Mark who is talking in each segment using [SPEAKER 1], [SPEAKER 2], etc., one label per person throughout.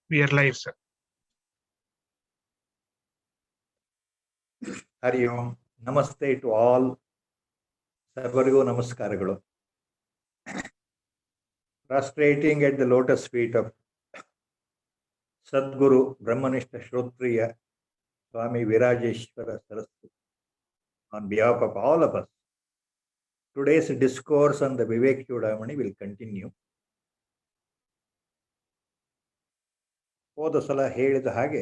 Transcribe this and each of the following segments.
[SPEAKER 1] We are live, sir.
[SPEAKER 2] Hari Om. Namaste to all. Sarvarigo Namaskaraಗಳು. Prostrating at the lotus feet of Sadguru Brahmanishta Shrotriya Swami Virajeshwara Saraswati on behalf of all of us. Today's discourse on the Vivek Chudamani will continue. ಹೋದ ಸಲ ಹೇಳಿದ ಹಾಗೆ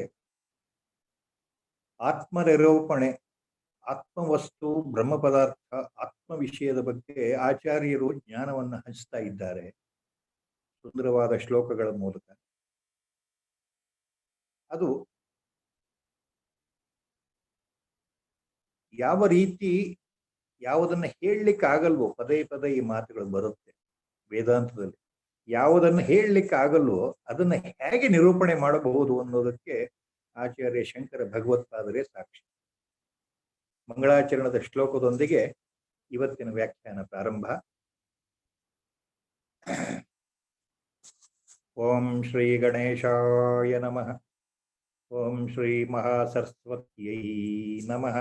[SPEAKER 2] ಆತ್ಮನಿರೂಪಣೆ, ಆತ್ಮವಸ್ತು, ಬ್ರಹ್ಮ ಪದಾರ್ಥ, ಆತ್ಮ ವಿಷಯದ ಬಗ್ಗೆ ಆಚಾರ್ಯರು ಜ್ಞಾನವನ್ನು ಹಂಚ್ತಾ ಇದ್ದಾರೆ ಸುಂದರವಾದ ಶ್ಲೋಕಗಳ ಮೂಲಕ. ಅದು ಯಾವ ರೀತಿ ಯಾವುದನ್ನು ಹೇಳಲಿಕ್ಕೆ ಆಗಲ್ವೋ, ಪದೇ ಪದೇ ಈ ಮಾತುಗಳು ಬರುತ್ತೆ ವೇದಾಂತದಲ್ಲಿ. ಯಾವುದನ್ನು ಹೇಳಲಿಕ್ಕೆ ಆಗಲ್ವೋ ಅದನ್ನ ಹೇಗೆ ನಿರೂಪಣೆ ಮಾಡಬಹುದು ಅನ್ನೋದಕ್ಕೆ ಆಚಾರ್ಯ ಶಂಕರ ಭಗವತ್ಪಾದರೇ ಸಾಕ್ಷಿ. ಮಂಗಳಾಚರಣದ ಶ್ಲೋಕದೊಂದಿಗೆ ಇವತ್ತಿನ ವ್ಯಾಖ್ಯಾನ ಪ್ರಾರಂಭ. ಓಂ ಶ್ರೀ ಗಣೇಶಾಯ ನಮಃ. ಓಂ ಶ್ರೀ ಮಹಾಸರಸ್ವತ್ಯೈ ನಮಃ.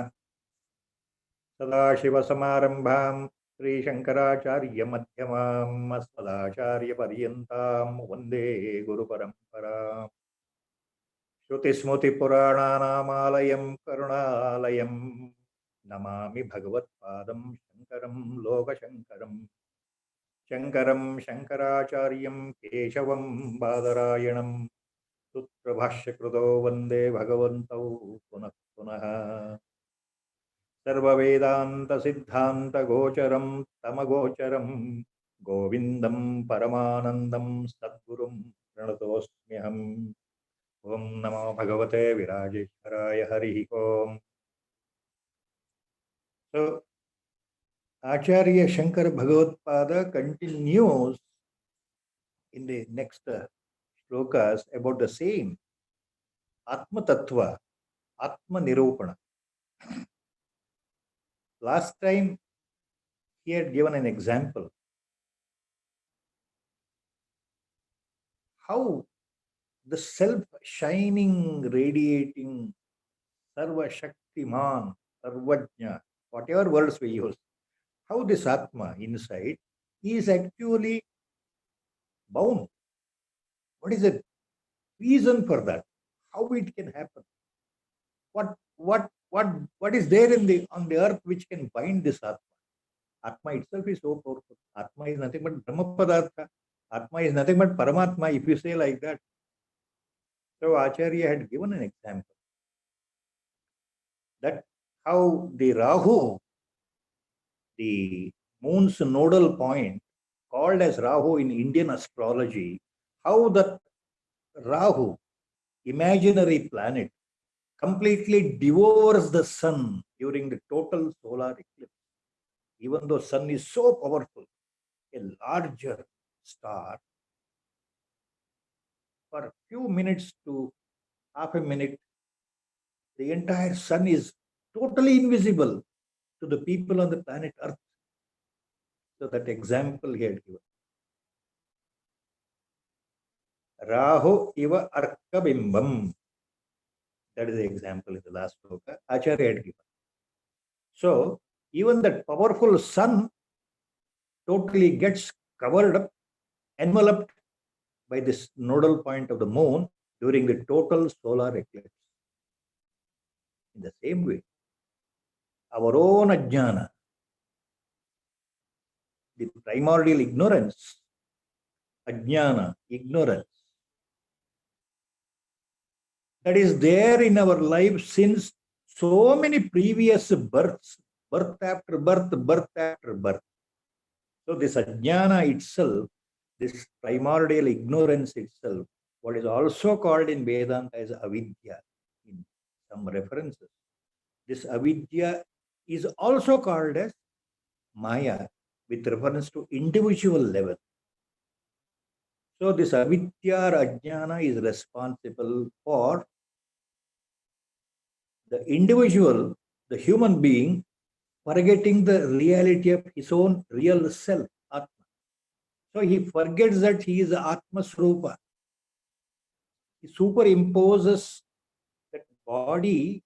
[SPEAKER 2] ಸದಾಶಿವಸಮಾರಂಭಾಂ ಶ್ರೀ ಶಂಕರಾಚಾರ್ಯ ಮಧ್ಯಮಾಂ ಅಸ್ಮದಾಚಾರ್ಯ ಪರ್ಯಂತಾಂ ವಂದೇ ಗುರು ಪರಂಪರಾಂ. ಶ್ರುತಿಸ್ಮೃತಿ ಪುರಾಣಾನಾಮಾಲಯಂ ಕರುಣಾಲಯಂ ನಮಾಮಿ ಭಗವತ್ಪಾದಂ ಶಂಕರಂ ಲೋಕಶಂಕರಂ. ಶಂಕರಂ ಶಂಕರಾಚಾರ್ಯಂ ಕೇಶವಂ ಬಾದರಾಯಣಂ ಸೂತ್ರಭಾಷ್ಯಕೃತೋ ವಂದೇ ಭಗವಂತೌ ಪುನಃ ಪುನಃ. ಸರ್ವವೇದಾಂತ ಸಿದ್ಧಾಂತ ಗೋಚರಂ ತಮಗೋಚರಂ ಗೋವಿಂದಂ ಪರಮಾನಂದಂ ಸದ್ಗುರುಂ ಪ್ರಣತೋಸ್ಮ್ಯಹಂ. ಓಂ ನಮೋ ಭಗವತೆ ವಿರಾಜೇಶ್ವರಾಯ. ಹರಿ ಓಂ. So, Acharya Shankara Bhagavad-pada continues in the next shlokas about the same Atma Tattva, Atma Nirupana. Last time he had given an example how the self-shining, radiating, Sarva Shaktiman, Sarvajna, whatever words we use, how this Atma inside is actually bound. What is the reason for that? How it can happen? What is there on the earth which can bind this Atma? Atma itself is so powerful. Atma is nothing but Brahma Padartha. Atma is nothing but Paramatma, if you say like that. So Acharya had given an example that how the Rahu, the moon's nodal point, called as Rahu in Indian astrology, how that Rahu, imaginary planet, completely devours the sun during the total solar eclipse. Even though sun is so powerful, a larger star, for a few minutes to half a minute, the entire sun is totally invisible to the people on the planet Earth. So that example he had given. Rahu iva arkabimbam. That is the example in the last sloka Acharya had given. So even that powerful sun totally gets covered up, enveloped by this nodal point of the moon during the total solar eclipse. In the same way, our own ajnana, the primordial ignorance, ajnana, ignorance, that is there in our life since so many previous births, birth after birth, birth after birth. So this ajnana itself, this primordial ignorance itself, what is also called in Vedanta as avidya in some references. This avidya is also called as maya with reference to individual level. So this avidya or ajnana is responsible for the individual, the human being, forgetting the reality of his own real self, Atma. So he forgets that he is Atma Srupa. he superimposes that body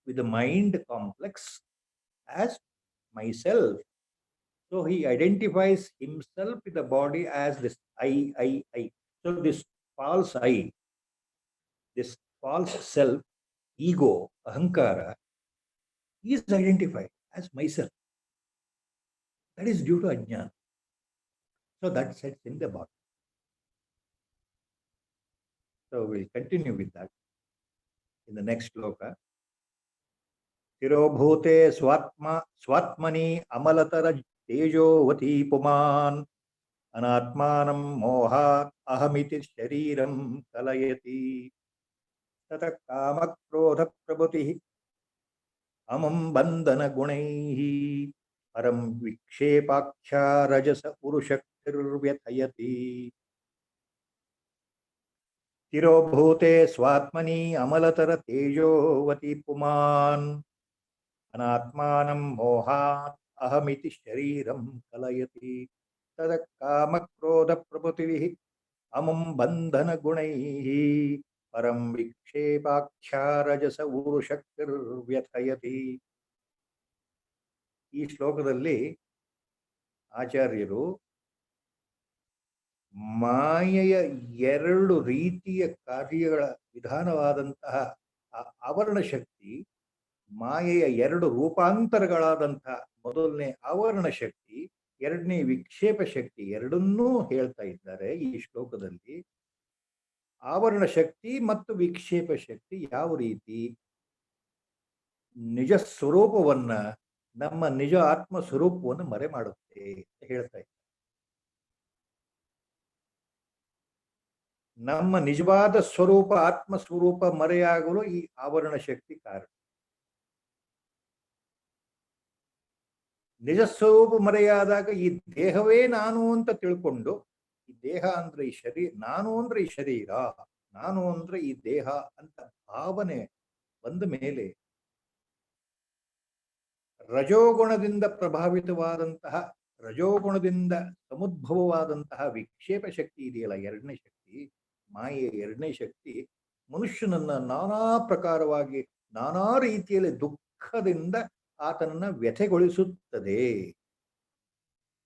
[SPEAKER 2] with the mind complex as myself. So he identifies himself with the body as this I. So this false I, this false self, ego, ahankara, is identified as myself. That is due to ajnana. So that sets in the body. So we'll continue with that in the next shloka. Tirobhute swatmani amalatar tejovati puman anatmanam mohat ahamiti shariram kalayati tata kama krodha prabhuti amam bandhana gunaihi param vikshepakshya rajasa urushaktirvyathayati. तिरोभूते स्वात्मनि अमलतर तेजोवती पुमान् अनात्मानं मोहात् अहमिति शरीरं कलयति तद काम क्रोध प्रभृतिभिः अमुं बंधन गुणैः परं विक्षेपाख्या रजस ऊरुशक्तिर्व्यथयति. ಈ ಶ್ಲೋಕದಲ್ಲಿ ಆಚಾರ್ಯರು ಮಾಯೆಯ ಎರಡು ರೀತಿಯ ಕಾರ್ಯಗಳ ವಿಧಾನವಾದಂತಹ ಆವರಣ ಶಕ್ತಿ, ಮಾಯೆಯ ಎರಡು ರೂಪಾಂತರಗಳಾದಂತಹ ಮೊದಲನೇ ಆವರಣ ಶಕ್ತಿ, ಎರಡನೇ ವಿಕ್ಷೇಪ ಶಕ್ತಿ, ಎರಡನ್ನೂ ಹೇಳ್ತಾ ಇದ್ದಾರೆ ಈ ಶ್ಲೋಕದಲ್ಲಿ. ಆವರಣ ಶಕ್ತಿ ಮತ್ತು ವಿಕ್ಷೇಪ ಶಕ್ತಿ ಯಾವ ರೀತಿ ನಿಜ ಸ್ವರೂಪವನ್ನ, ನಮ್ಮ ನಿಜ ಆತ್ಮ ಸ್ವರೂಪವನ್ನು ಮರೆ ಮಾಡುತ್ತೆ ಅಂತ ಹೇಳ್ತಾ ಇದ್ದಾರೆ. ನಮ್ಮ ನಿಜವಾದ ಸ್ವರೂಪ, ಆತ್ಮ ಸ್ವರೂಪ ಮರೆಯಾಗಲು ಈ ಆವರಣ ಶಕ್ತಿ ಕಾರಣ. ನಿಜ ಸ್ವರೂಪ ಮರೆಯಾದಾಗ ಈ ದೇಹವೇ ನಾನು ಅಂತ ತಿಳ್ಕೊಂಡು, ಈ ದೇಹ ಅಂದ್ರೆ ಈ ಶರೀರ, ನಾನು ಅಂದ್ರೆ ಈ ಶರೀರ, ನಾನು ಅಂದ್ರೆ ಈ ದೇಹ ಅಂತ ಭಾವನೆ ಬಂದ ಮೇಲೆ ರಜೋಗುಣದಿಂದ ಪ್ರಭಾವಿತವಾದಂತಹ, ರಜೋಗುಣದಿಂದ ಸಮುದ್ಭವವಾದಂತಹ ವಿಕ್ಷೇಪ ಶಕ್ತಿ ಇದೆಯಲ್ಲ, ಎರಡನೇ ಶಕ್ತಿ, ಮಾಯೆಯ ಎರಡನೇ ಶಕ್ತಿ, ಮನುಷ್ಯನನ್ನ ನಾನಾ ಪ್ರಕಾರವಾಗಿ ನಾನಾ ರೀತಿಯಲ್ಲಿ ದುಃಖದಿಂದ ಆತನನ್ನ ವ್ಯಥೆಗೊಳಿಸುತ್ತದೆ.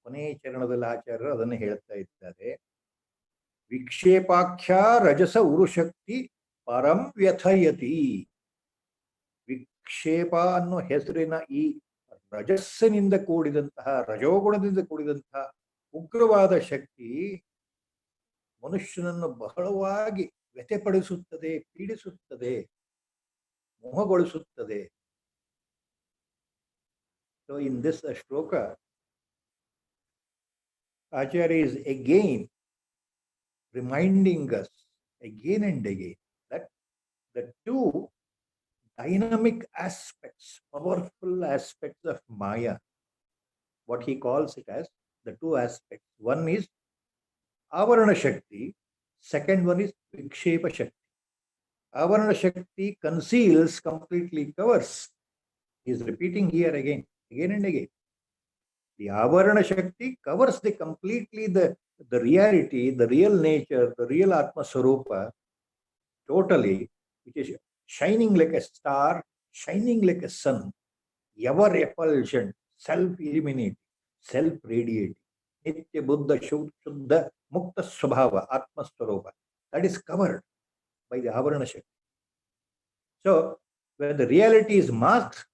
[SPEAKER 2] ಕೊನೆಯ ಚರಣದಲ್ಲಿ ಆಚಾರ್ಯರು ಅದನ್ನು ಹೇಳ್ತಾ ಇದ್ದಾರೆ. ವಿಕ್ಷೇಪಾಖ್ಯ ರಜಸ ಉರುಶಕ್ತಿ ಪರಂ ವ್ಯಥಯತಿ. ವಿಕ್ಷೇಪ ಅನ್ನೋ ಹೆಸರಿನ ಈ ರಜಸ್ಸಿನಿಂದ ಕೂಡಿದಂತಹ, ರಜೋಗುಣದಿಂದ ಕೂಡಿದಂತಹ ಉಗ್ರವಾದ ಶಕ್ತಿ ಮನುಷ್ಯನನ್ನು ಬಹಳವಾಗಿ ವ್ಯಥೆಪಡಿಸುತ್ತದೆ, ಪೀಡಿಸುತ್ತದೆ, ಮೋಹಗೊಳಿಸುತ್ತದೆ. So in this shloka, Acharya is again reminding us again and again that the two dynamic aspects, powerful aspects of Maya, what he calls it as the two aspects. One is Avarana Shakti, second one is Vikshepa Shakti. Avarana Shakti conceals, completely covers. He is repeating here again and again. The Avarana Shakti covers completely the reality, the real nature, the real Atma Swarupa, totally, which is shining like a star, shining like a sun, ever effulgent, self-illuminating, self-radiating, Nitya Buddha Shuddha Mukta Swabhava, Atma Swarupa. That is covered by the Avarana Shakti. So, when the reality is masked,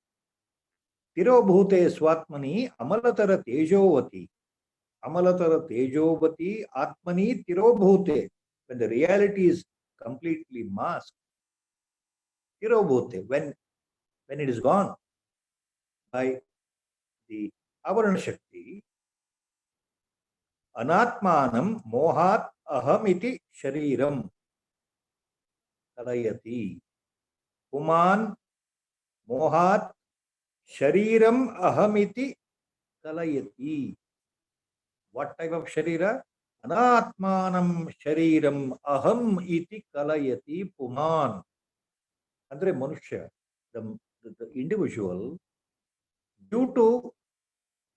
[SPEAKER 2] Tirobhute Swatmani Amalatara Tejovati. Amalatara Tejovati Atmani Tirobhute. When the reality is completely masked, Tirobhute, when it is gone by the Avarana Shakti, Anatmanam Mohat Ahamiti Shariram Kalayati. Puman Mohat Shariram Ahamiti Kalayati. What type of Sharira? Anatmanam Shariram Aham iti Kalayati Puman. Andre Manushya, the individual, due to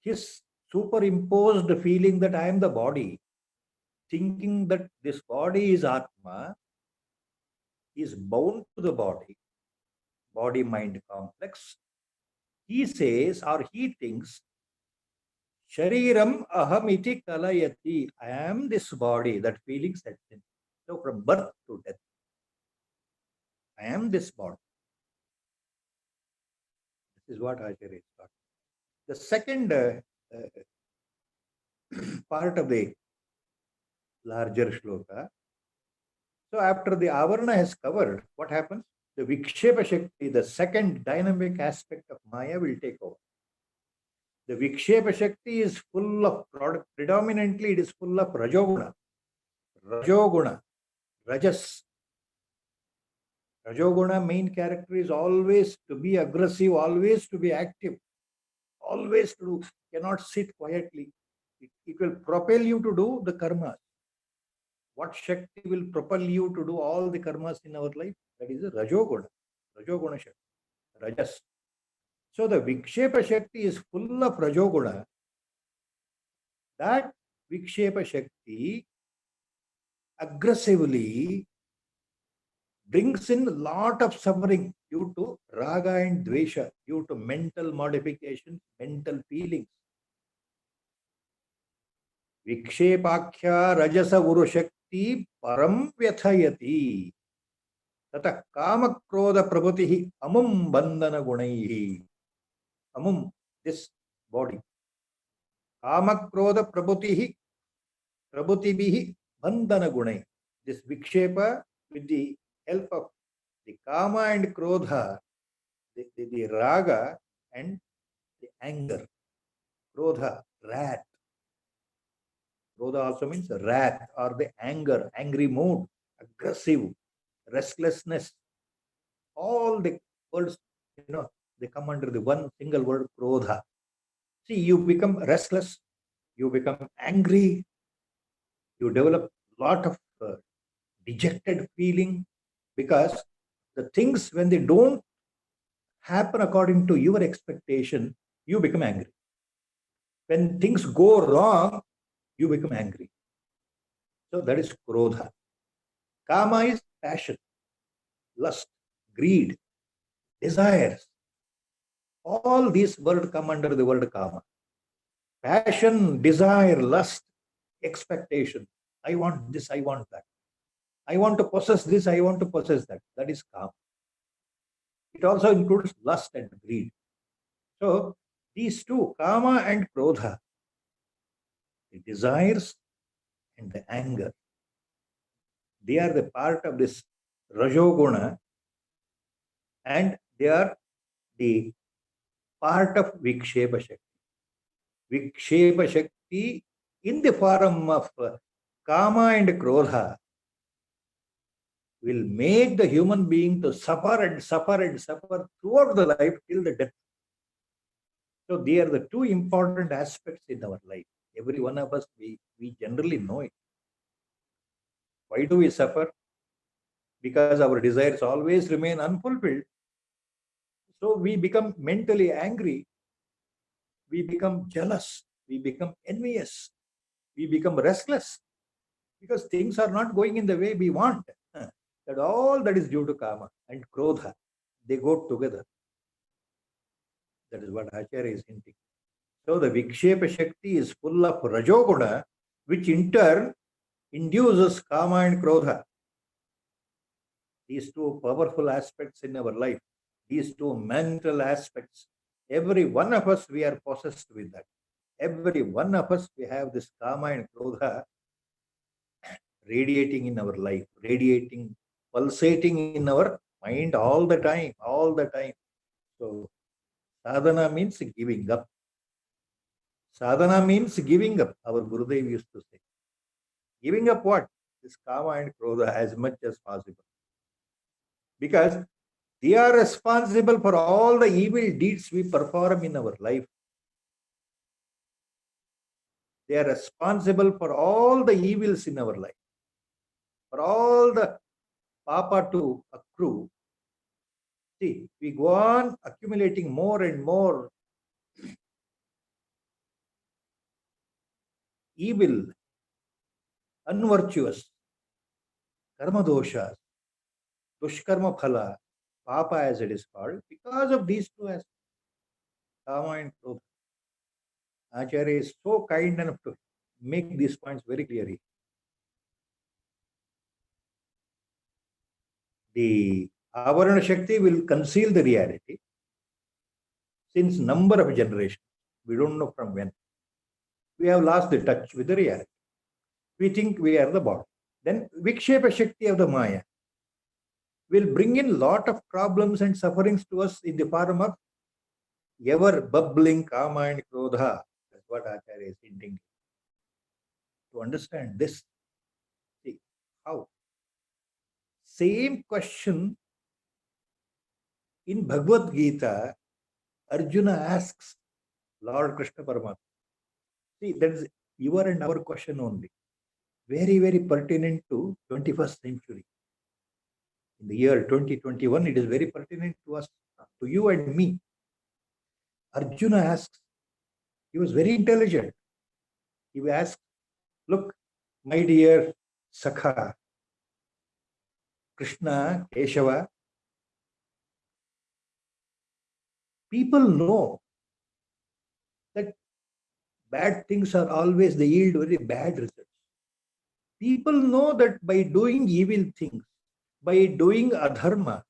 [SPEAKER 2] his superimposed feeling that I am the body, thinking that this body is Atma, is bound to the body-mind complex. He says or he thinks, Shariram aham iti kalayati. I am this body. That feeling sets in. So from birth to death, I am this body. This is what Acharya is talking. The second part of the larger shloka. So after the avarana has covered, what happens? The Vikshepa Shakti, the second dynamic aspect of Maya, will take over. The Vikshepa Shakti is full of, predominantly it is full of Rajoguna. Rajoguna, Rajas. Rajoguna main character is always to be aggressive, always to be active, always to do, cannot sit quietly. It will propel you to do the karmas. What Shakti will propel you to do all the karmas in our life? That is a Rajoguna. Rajoguna Shakti. Rajas. So the Vikshepa Shakti is full of Rajoguna. That Vikshepa Shakti aggressively brings in a lot of suffering due to Raga and Dvesha, due to mental modifications, mental feelings. Vikshepakya Rajasa Guru Shakti Param Vyathayati. Tata Kama Krodha Prabhutihi Amum Bandhana Gunaihi. Amum, this body. Kama Krodha Prabhutihi Prabhutibihi Bandhana Gunai. This Vikshepa, with the help of the Kama and Krodha, the Raga and the anger. Krodha, wrath. Krodha also means wrath or the anger, angry mood, aggressive, restlessness. All the words, they come under the one single word, Krodha. See, you become restless, you become angry, you develop a lot of dejected feeling, because the things, when they don't happen according to your expectation, you become angry. When things go wrong, you become angry. So that is Krodha. Kama is passion, lust, greed, desires. All these words come under the word Kama. Passion, desire, lust, expectation. I want this, I want that. I want to possess this, I want to possess that. That is Kama. It also includes lust and greed. So these two, Kama and Krodha, the desires and the anger, they are the part of this Rajoguna, and they are the part of Vikshepa Shakti. Vikshepa Shakti in the form of Kama and Krodha will make the human being to suffer and suffer and suffer throughout the life till the death. So they are the two important aspects in our life. Every one of us, we generally know it. Why do we suffer? Because our desires always remain unfulfilled. So we become mentally angry. We become jealous. We become envious. We become restless. Because things are not going in the way we want. That all that is due to Kama and Krodha. They go together. That is what Acharya is hinting. So the Vikshepa Shakti is full of Rajoguna, which in turn induces Kama and Krodha. These two powerful aspects in our life, these two mental aspects, every one of us, we are possessed with that. Every one of us, we have this Kama and Krodha radiating in our life, radiating, pulsating in our mind all the time, all the time. So sadhana means giving up. Sadhana means giving up. Our Gurudev used to say. Giving up what? This Kama and Krodha as much as possible. Because they are responsible for all the evil deeds we perform in our life. They are responsible for all the evils in our life. For all the papa to accrue. See, we go on accumulating more and more evil, unvirtuous, karma doshas. Dushkarma Phala, Papa as it is called, because of these two aspects, Kama and Krodha. Acharya is so kind enough to make these points very clearly. The Avarana Shakti will conceal the reality since number of generations. We don't know from when. We have lost the touch with the reality. We think we are the body. Then Vikshepa Shakti of the Maya will bring in lot of problems and sufferings to us in the form of ever bubbling Kama and Krodha. That's what Acharya is hinting. To understand this, see how. Same question in Bhagavad Gita, Arjuna asks Lord Krishna Paramatma. See, that is your and our question only. Very, very pertinent to 21st century. In the year 2021, it is very pertinent to us, to you and me. Arjuna asks, he was very intelligent. He asked, look, my dear Sakha, Krishna, Keshava, people know that bad things are always, they yield very bad results. People know that by doing evil things, by doing adharma,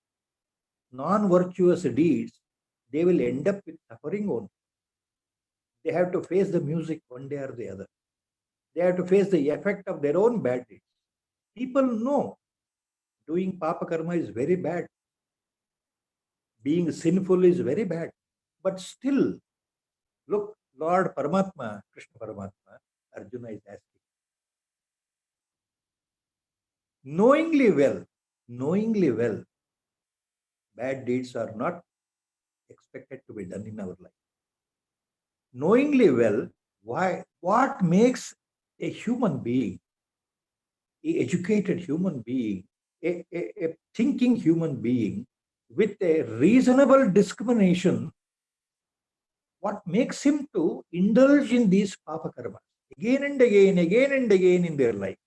[SPEAKER 2] non-virtuous deeds, they will end up with suffering only. They have to face the music one day or the other. They have to face the effect of their own bad deeds. People know doing papa karma is very bad. Being sinful is very bad. But still, look, Lord Paramatma, Krishna Paramatma, Arjuna is asking. Knowingly well, bad deeds are not expected to be done in our life. Knowingly well, why? What makes a human being, an educated human being, a thinking human being with a reasonable discrimination, what makes him to indulge in these papa karmas again and again in their life?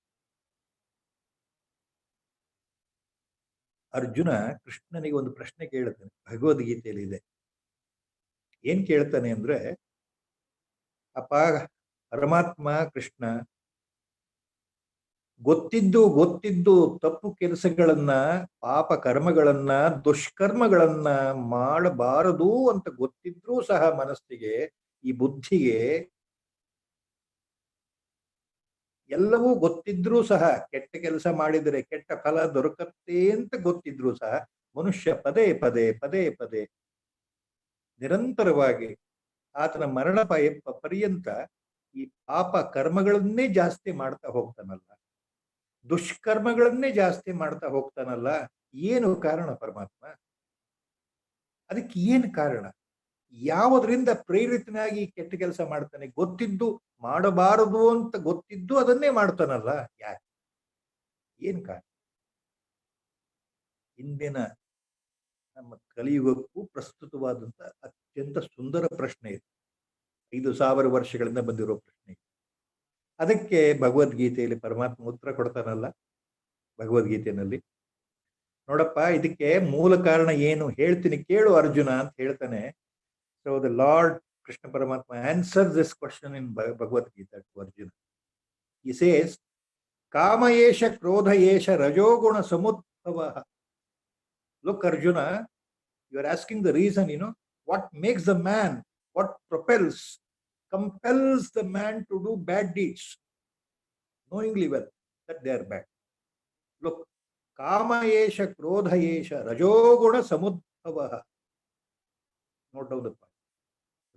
[SPEAKER 2] Arjuna ಕೃಷ್ಣನಿಗೆ ಒಂದು ಪ್ರಶ್ನೆ ಕೇಳ್ತಾನೆ, ಭಗವದ್ಗೀತೆಯಲ್ಲಿ ಇದೆ. ಏನ್ ಕೇಳ್ತಾನೆ ಅಂದ್ರೆ, ಅಪ್ಪ ಪರಮಾತ್ಮ ಕೃಷ್ಣ, ಗೊತ್ತಿದ್ದು ತಪ್ಪು ಕೆಲಸಗಳನ್ನ, ಪಾಪ ಕರ್ಮಗಳನ್ನ, ದುಷ್ಕರ್ಮಗಳನ್ನ ಮಾಡಬಾರದು ಅಂತ ಗೊತ್ತಿದ್ರೂ ಸಹ ಮನಸ್ಸಿಗೆ, ಈ ಬುದ್ಧಿಗೆ ಎಲ್ಲವೂ ಗೊತ್ತಿದ್ರೂ ಸಹ, ಕೆಟ್ಟ ಕೆಲಸ ಮಾಡಿದರೆ ಕೆಟ್ಟ ಫಲ ದೊರಕತ್ತೆ ಅಂತ ಗೊತ್ತಿದ್ರೂ ಸಹ ಮನುಷ್ಯ ಪದೇ ಪದೇ ನಿರಂತರವಾಗಿ ಆತನ ಮರಣ ಪರ್ಯಂತ ಈ ಪಾಪ ಕರ್ಮಗಳನ್ನೇ ಜಾಸ್ತಿ ಮಾಡ್ತಾ ಹೋಗ್ತಾನಲ್ಲ, ದುಷ್ಕರ್ಮಗಳನ್ನೇ ಜಾಸ್ತಿ ಮಾಡ್ತಾ ಹೋಗ್ತಾನಲ್ಲ. ಏನು ಕಾರಣ ಪರಮಾತ್ಮ? ಅದಕ್ಕೆ ಏನು ಕಾರಣ? ಯಾವುದರಿಂದ ಪ್ರೇರಿತನಾಗಿ ಕೆಟ್ಟ ಕೆಲಸ ಮಾಡ್ತಾನೆ? ಗೊತ್ತಿದ್ದು ಮಾಡಬಾರದು ಅಂತ ಗೊತ್ತಿದ್ದು ಅದನ್ನೇ ಮಾಡ್ತಾನಲ್ಲ, ಯಾಕೆ? ಏನ್ ಕಾರಣ? ಇಂದಿನ ನಮ್ಮ ಕಲಿಯುಗಕ್ಕೂ ಪ್ರಸ್ತುತವಾದಂತ ಅತ್ಯಂತ ಸುಂದರ ಪ್ರಶ್ನೆ ಇದೆ. 5000 ವರ್ಷಗಳಿಂದ ಬಂದಿರೋ ಪ್ರಶ್ನೆ. ಅದಕ್ಕೆ ಭಗವದ್ಗೀತೆಯಲ್ಲಿ ಪರಮಾತ್ಮ ಉತ್ತರ ಕೊಡ್ತಾನಲ್ಲ, ಭಗವದ್ಗೀತೆಯಲ್ಲಿ ನೋಡಪ್ಪ, ಇದಕ್ಕೆ ಮೂಲ ಕಾರಣ ಏನು ಹೇಳ್ತೀನಿ ಕೇಳು ಅರ್ಜುನ ಅಂತ ಹೇಳ್ತಾನೆ. So the Lord Krishna Paramatma answers this question in Bhagavad Gita to Arjuna. He says, Kama yesha krodha yesha rajoguna samudbhava. Look Arjuna, you are asking the reason, what makes the man, what compels the man to do bad deeds, knowingly well that they are bad. Look, Kama yesha krodha yesha rajoguna samudbhava. Note down the point.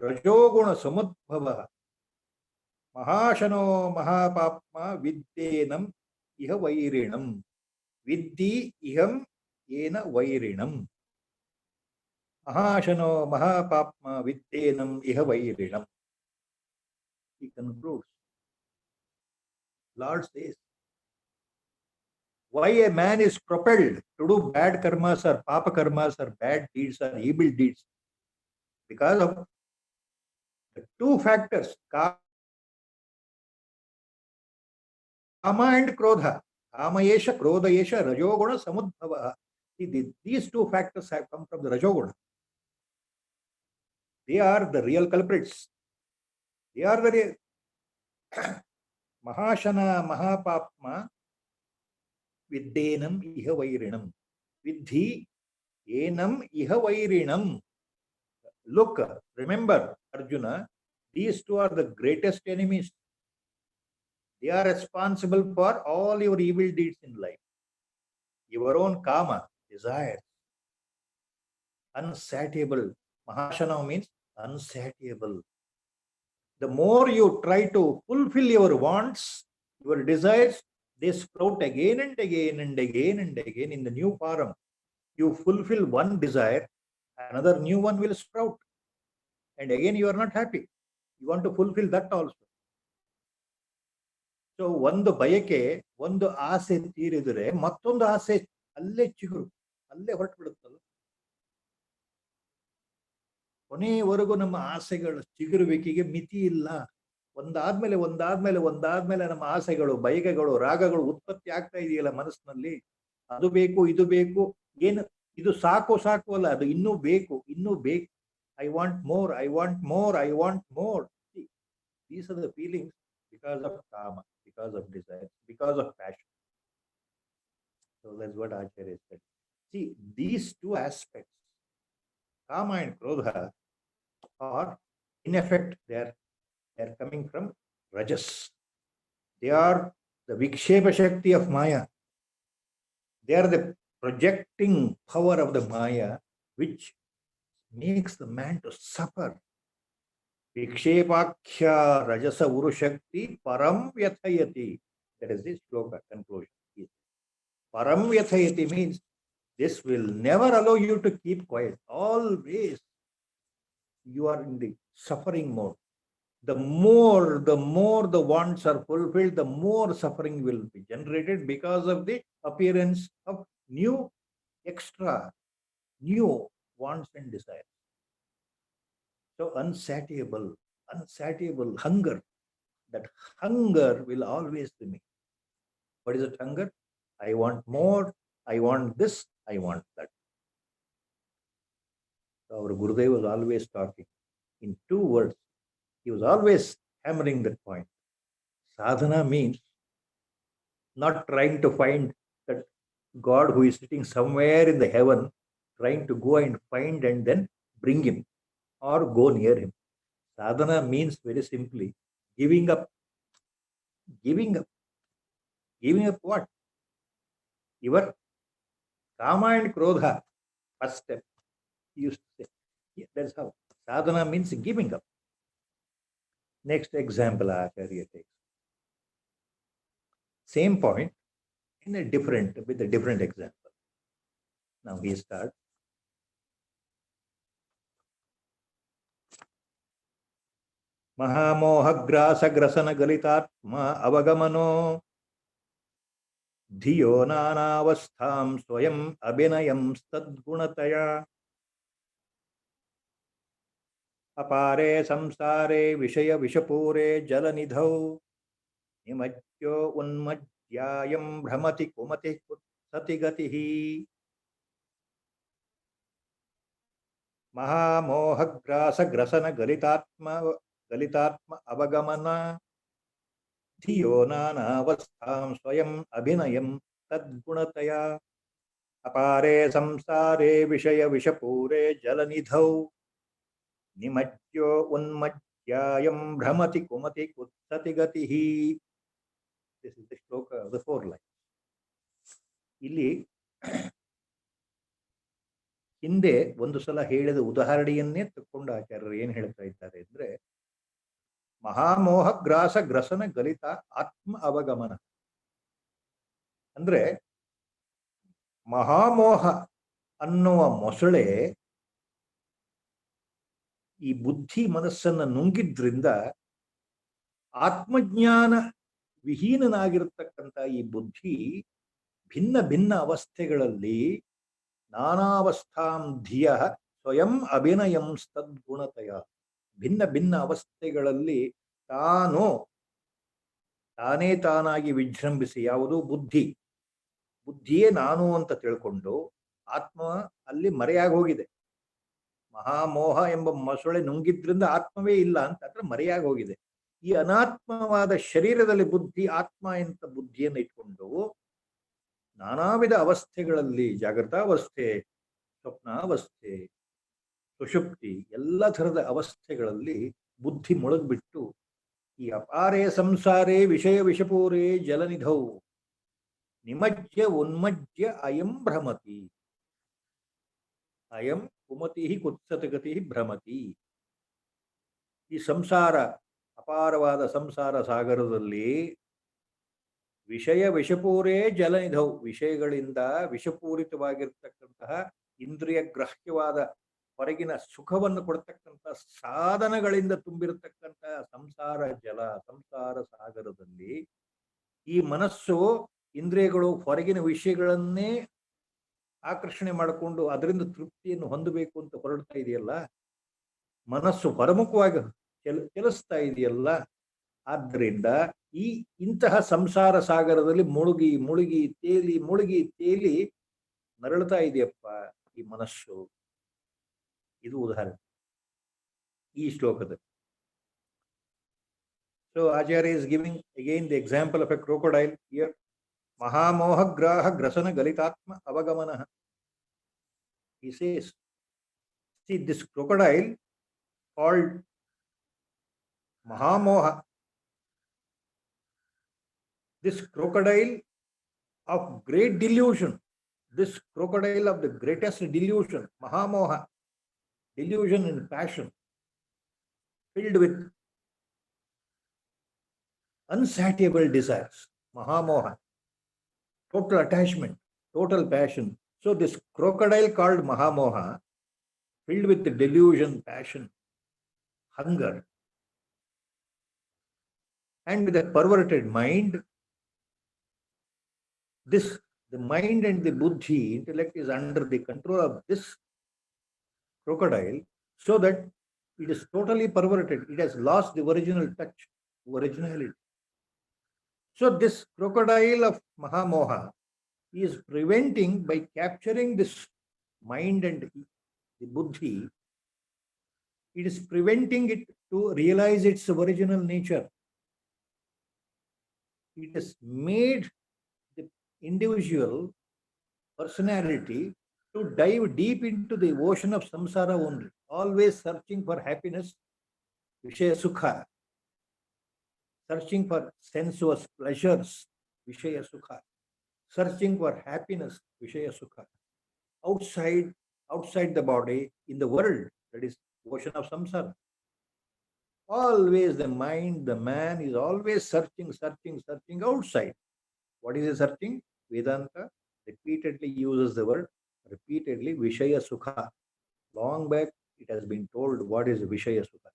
[SPEAKER 2] ರಜೋಗುಣ ಸಮುದ್ಭವ ಮಹಾಶನೋ ಮಹಾಪಾಪ್ಮ ವಿದ್ಯೇನಂ ಇಹ ವೈರಿಣಂ. ವಿದ್ಯಿ ಇಹಂ ಏನ ವೈರಿಣಂ. ಮಹಾಶನೋ ಮಹಾಪಾಪ್ಮ ವಿದ್ಯೇನಂ ಇಹ ವೈರಿಣಂ. He concludes. Lord says, why a man is propelled to do bad karmas or papa karmas or bad deeds or evil deeds? Because of the two factors, Kama and Krodha. Kama yesha, Krodha yesha, Rajoguna samudbhava. See, these two factors have come from the Rajoguna. They are the real culprits. They are the real. Mahashana Mahapapma Viddenam Iha Vairinam. Vidhi Enam Iha Vairinam. Look, remember, Arjuna, these two are the greatest enemies. They are responsible for all your evil deeds in life. Your own kama, desires, unsatiable. Mahashana means unsatiable. The more you try to fulfill your wants, your desires, they sprout again and again and again and again in the new form. You fulfill one desire, another new one will sprout. And again, you are not happy. You want to fulfill that also. So ಒಂದು ಬಯಕೆ ಒಂದು ಆಸೆ ತೀರಿದರೆ ಮತ್ತೊಂದು ಆಸೆ ಅಲ್ಲೇ ಚಿಗುರು ಅಲ್ಲೇ ಹೊರಟು ಬಿಡುತ್ತಲ್ಲ. ಕೊನೆಯವರೆಗೂ ನಮ್ಮ ಆಸೆಗಳ ಚಿಗುರುವಿಕೆಗೆ ಮಿತಿ ಇಲ್ಲ. ಒಂದಾದ್ಮೇಲೆ ಒಂದಾದ್ಮೇಲೆ ಒಂದಾದ್ಮೇಲೆ ನಮ್ಮ ಆಸೆಗಳು, ಬಯಕೆಗಳು, ರಾಗಗಳು ಉತ್ಪತ್ತಿ ಆಗ್ತಾ ಇದೆಯಲ್ಲ ಮನಸ್ಸಿನಲ್ಲಿ. ಅದು ಬೇಕು, ಇದು ಬೇಕು, ಏನು ಇದು ಸಾಕು ಸಾಕು ಅಲ್ಲ, ಅದು ಇನ್ನೂ ಬೇಕು, ಇನ್ನೂ ಬೇಕು. I want more, I want more, I want more. These are the feelings because of kama, because of desire, because of passion. So that's what Acharya said. See, these two aspects, kama and krodha, are in effect they are coming from rajas. They are the vikshepa shakti of maya. They are the projecting power of the maya which makes the man to suffer. Vikshepakya rajasa urushakti param vyathayati. That is the shloka conclusion. Param vyathayati means this will never allow you to keep quiet. Always you are in the suffering mode. The more the wants are fulfilled, the more suffering will be generated because of the appearance of new wants and desires. So unsatiable hunger. That hunger will always remain. What is that hunger? I want more, I want this, I want that. So our Gurudev was always talking in two words. He was always hammering that point. Sadhana means not trying to find that God who is sitting somewhere in the heaven, trying to go and find and then bring him or go near him. Sadhana means very simply giving up. Giving up. Giving up what? Your kama and krodha. First step. He used to say. Yeah, that's how. Sadhana means giving up. Next example Acharya takes. Same point with a different example. Now he starts. महामोहग्रासग्रसन गलितात्मा अवगमनो धियो नानावस्थां स्वयं अभिनयं तद्गुणतया अपारे संसारे विषय विषपूरे जलनिधौ निमज्यो उन्मज्यायं भ्रमति कुमति कुत्सति गतिः महामोहग्रासग्रसन गलितात्मा अवगमना धियो नानावस्थां स्वयं अभिनयं तद्गुणतया अपारे संसारे विषय विषपूरे जलनिधौ निमज्यो उन्मज्यायं भ्रमति कुमति कुत्सति गतिः. This is the shloka of the 4 lines. ಇಲ್ಲಿ ಹಿಂದೆ ಒಂದು ಸಲ ಹೇಳಿದ ಉದಾಹರಣೆಯನ್ನೇ ತಕ್ಕೊಂಡು ಆಚಾರ್ಯರು ಏನು ಹೇಳ್ತಾ ಇದ್ದಾರೆ ಅಂದ್ರೆ, ಮಹಾಮೋಹ ಗ್ರಾಸ ಗ್ರಸನ ಗಲಿತ ಆತ್ಮ ಅವಗಮನ ಅಂದ್ರೆ, ಮಹಾಮೋಹ ಅನ್ನುವ ಮೊಸಳೆ ಈ ಬುದ್ಧಿ ಮನಸ್ಸನ್ನು ನುಂಗಿದ್ರಿಂದ ಆತ್ಮಜ್ಞಾನ ವಿಹೀನನಾಗಿರತಕ್ಕಂಥ ಈ ಬುದ್ಧಿ ಭಿನ್ನ ಭಿನ್ನ ಅವಸ್ಥೆಗಳಲ್ಲಿ ನಾನಾವಸ್ಥಾಂ ಧಿಯ ಸ್ವಯಂ ಅಭಿನಯಂ ತದ್ಗುಣತಯ, ಭಿನ್ನ ಭಿನ್ನ ಅವಸ್ಥೆಗಳಲ್ಲಿ ತಾನೇ ತಾನಾಗಿ ವಿಜೃಂಭಿಸಿ, ಯಾವುದು ಬುದ್ಧಿಯೇ ನಾನು ಅಂತ ತಿಳ್ಕೊಂಡು ಆತ್ಮ ಅಲ್ಲಿ ಮರೆಯಾಗಿ ಹೋಗಿದೆ. ಮಹಾಮೋಹ ಎಂಬ ಮೊಸಳೆ ನುಂಗಿದ್ರಿಂದ ಆತ್ಮವೇ ಇಲ್ಲ ಅಂತ ಅಂದ್ರೆ ಮರೆಯಾಗಿ ಹೋಗಿದೆ. ಈ ಅನಾತ್ಮವಾದ ಶರೀರದಲ್ಲಿ ಬುದ್ಧಿ, ಆತ್ಮ ಎಂತ ಬುದ್ಧಿಯನ್ನು ಇಟ್ಕೊಂಡು ನಾನಾ ವಿಧ ಅವಸ್ಥೆಗಳಲ್ಲಿ, ಜಾಗೃತಾವಸ್ಥೆ, ಸ್ವಪ್ನಾವಸ್ಥೆ, ಸುಷುಪ್ತಿ, ಎಲ್ಲ ಥರದ ಅವಸ್ಥೆಗಳಲ್ಲಿ ಬುದ್ಧಿ ಮುಳುಗ್ಬಿಟ್ಟು ಈ ಅಪಾರೇ ಸಂಸಾರೇ ವಿಷಯ ವಿಷಪೂರೇ ಜಲನಿಧೌ ನಿಮಜ್ಯ ಉನ್ಮಜ್ಯ ಅಯಂ ಭ್ರಮತಿ. ಅಯಂ ಕುಮತಿ ಕುತ್ಸತಗತಿ ಭ್ರಮತಿ. ಈ ಸಂಸಾರ, ಅಪಾರವಾದ ಸಂಸಾರ ಸಾಗರದಲ್ಲಿ ವಿಷಯ ವಿಷಪೂರೇ ಜಲನಿಧೌ, ವಿಷಯಗಳಿಂದ ವಿಷಪೂರಿತವಾಗಿರ್ತಕ್ಕಂತಹ ಇಂದ್ರಿಯ ಗ್ರಾಹ್ಯವಾದ ಹೊರಗಿನ ಸುಖವನ್ನು ಕೊಡ್ತಕ್ಕಂತಹ ಸಾಧನಗಳಿಂದ ತುಂಬಿರತಕ್ಕಂತಹ ಸಂಸಾರ ಜಲ, ಸಂಸಾರ ಸಾಗರದಲ್ಲಿ ಈ ಮನಸ್ಸು, ಇಂದ್ರಿಯಗಳು ಹೊರಗಿನ ವಿಷಯಗಳನ್ನೇ ಆಕರ್ಷಣೆ ಮಾಡಿಕೊಂಡು ಅದರಿಂದ ತೃಪ್ತಿಯನ್ನು ಹೊಂದಬೇಕು ಅಂತ ಹೊರಡ್ತಾ ಇದೆಯಲ್ಲ, ಮನಸ್ಸು ಹೊರಮುಖವಾಗಿ ಚಲಿಸ್ತಾ ಇದೆಯಲ್ಲ. ಆದ್ದರಿಂದ ಈ ಇಂತಹ ಸಂಸಾರ ಸಾಗರದಲ್ಲಿ ಮುಳುಗಿ ಮುಳುಗಿ ತೇಲಿ ಮುಳುಗಿ ತೇಲಿ ನರಳುತ್ತಾ ಇದೆಯಪ್ಪ ಈ ಮನಸ್ಸು. ಇದು ಉದಾಹರಣೆ ಈ ಶ್ಲೋಕದಲ್ಲಿ. So Acharya is giving again the example of a crocodile here. Mahamoha graha grasana galitatma avagamana. He says, see, this crocodile called Mahamoha, this crocodile of great delusion, this crocodile of the greatest delusion, Mahamoha, delusion and passion, filled with unsatiable desires, Mahamoha, total attachment, total passion. So this crocodile called Mahamoha, filled with the delusion, passion, hunger, and with a perverted mind, the mind and the buddhi, intellect is under the control of this crocodile, so that it is totally perverted. It has lost the original touch, originality. So this crocodile of Mahamoha is preventing, by capturing this mind and the buddhi, it is preventing it to realize its original nature. It has made the individual personality to dive deep into the ocean of samsara only, always searching for happiness, Vishaya Sukha, searching for sensuous pleasures, Vishaya Sukha, searching for happiness, Vishaya Sukha, outside the body, in the world, that is ocean of samsara. Always the mind, the man is always searching outside. What is he searching? Vedanta repeatedly uses the word, repeatedly, Vishaya Sukha. Long back it has been told what is Vishaya Sukha.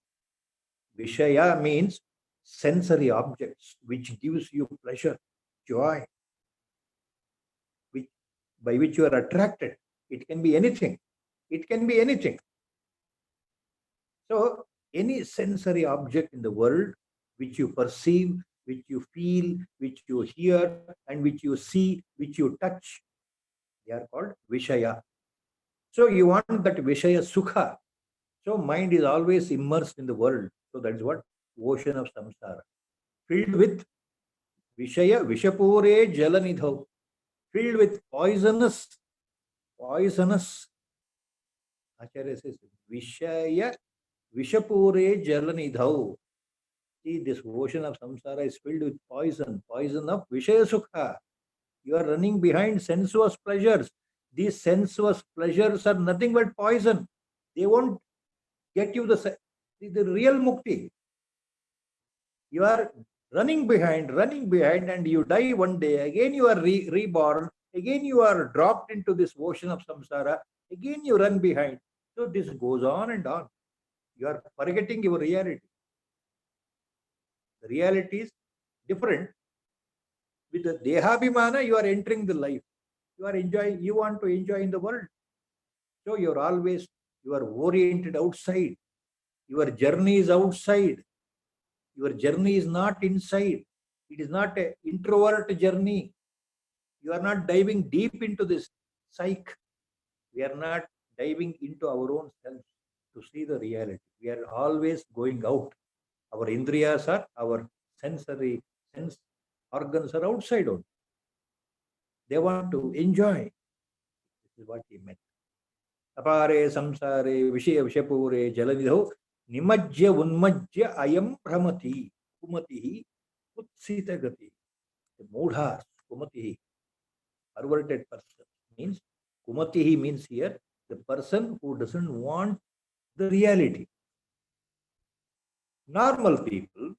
[SPEAKER 2] Vishaya means sensory objects which gives you pleasure, joy, by which you are attracted. It can be anything. It can be anything. So any sensory object in the world which you perceive, which you feel, which you hear, and which you see, which you touch, they are called Vishaya. So you want that Vishaya Sukha. So mind is always immersed in the world. So that is what ocean of samsara, filled with Vishaya, Vishapure Jalanidhau, filled with poisonous. Acharya says, Vishaya, Vishapure Jalanidhau. See, this ocean of samsara is filled with poison of Vishaya Sukha. You are running behind sensuous pleasures. These sensuous pleasures are nothing but poison. They won't get you the real mukti. You are running behind, and you die one day. Again you are reborn. Again you are dropped into this ocean of samsara. Again you run behind. So this goes on and on. You are forgetting your reality. The reality is different. With the Dehabhimana, you are entering the life. You are enjoying, you want to enjoy in the world. So you are oriented outside. Your journey is outside. Your journey is not inside. It is not an introvert journey. You are not diving deep into this psyche. We are not diving into our own self to see the reality. We are always going out. Our indriyas are, our sense organs are outside only. They want to enjoy. This is what he meant. Apare samsare vishaya vishapure jalanidho nimajya unmajya ayam pramati kumatihi utsita gati. The moodhas, kumatihi, perverted person means, kumatihi means here the person who doesn't want the reality. Normal people,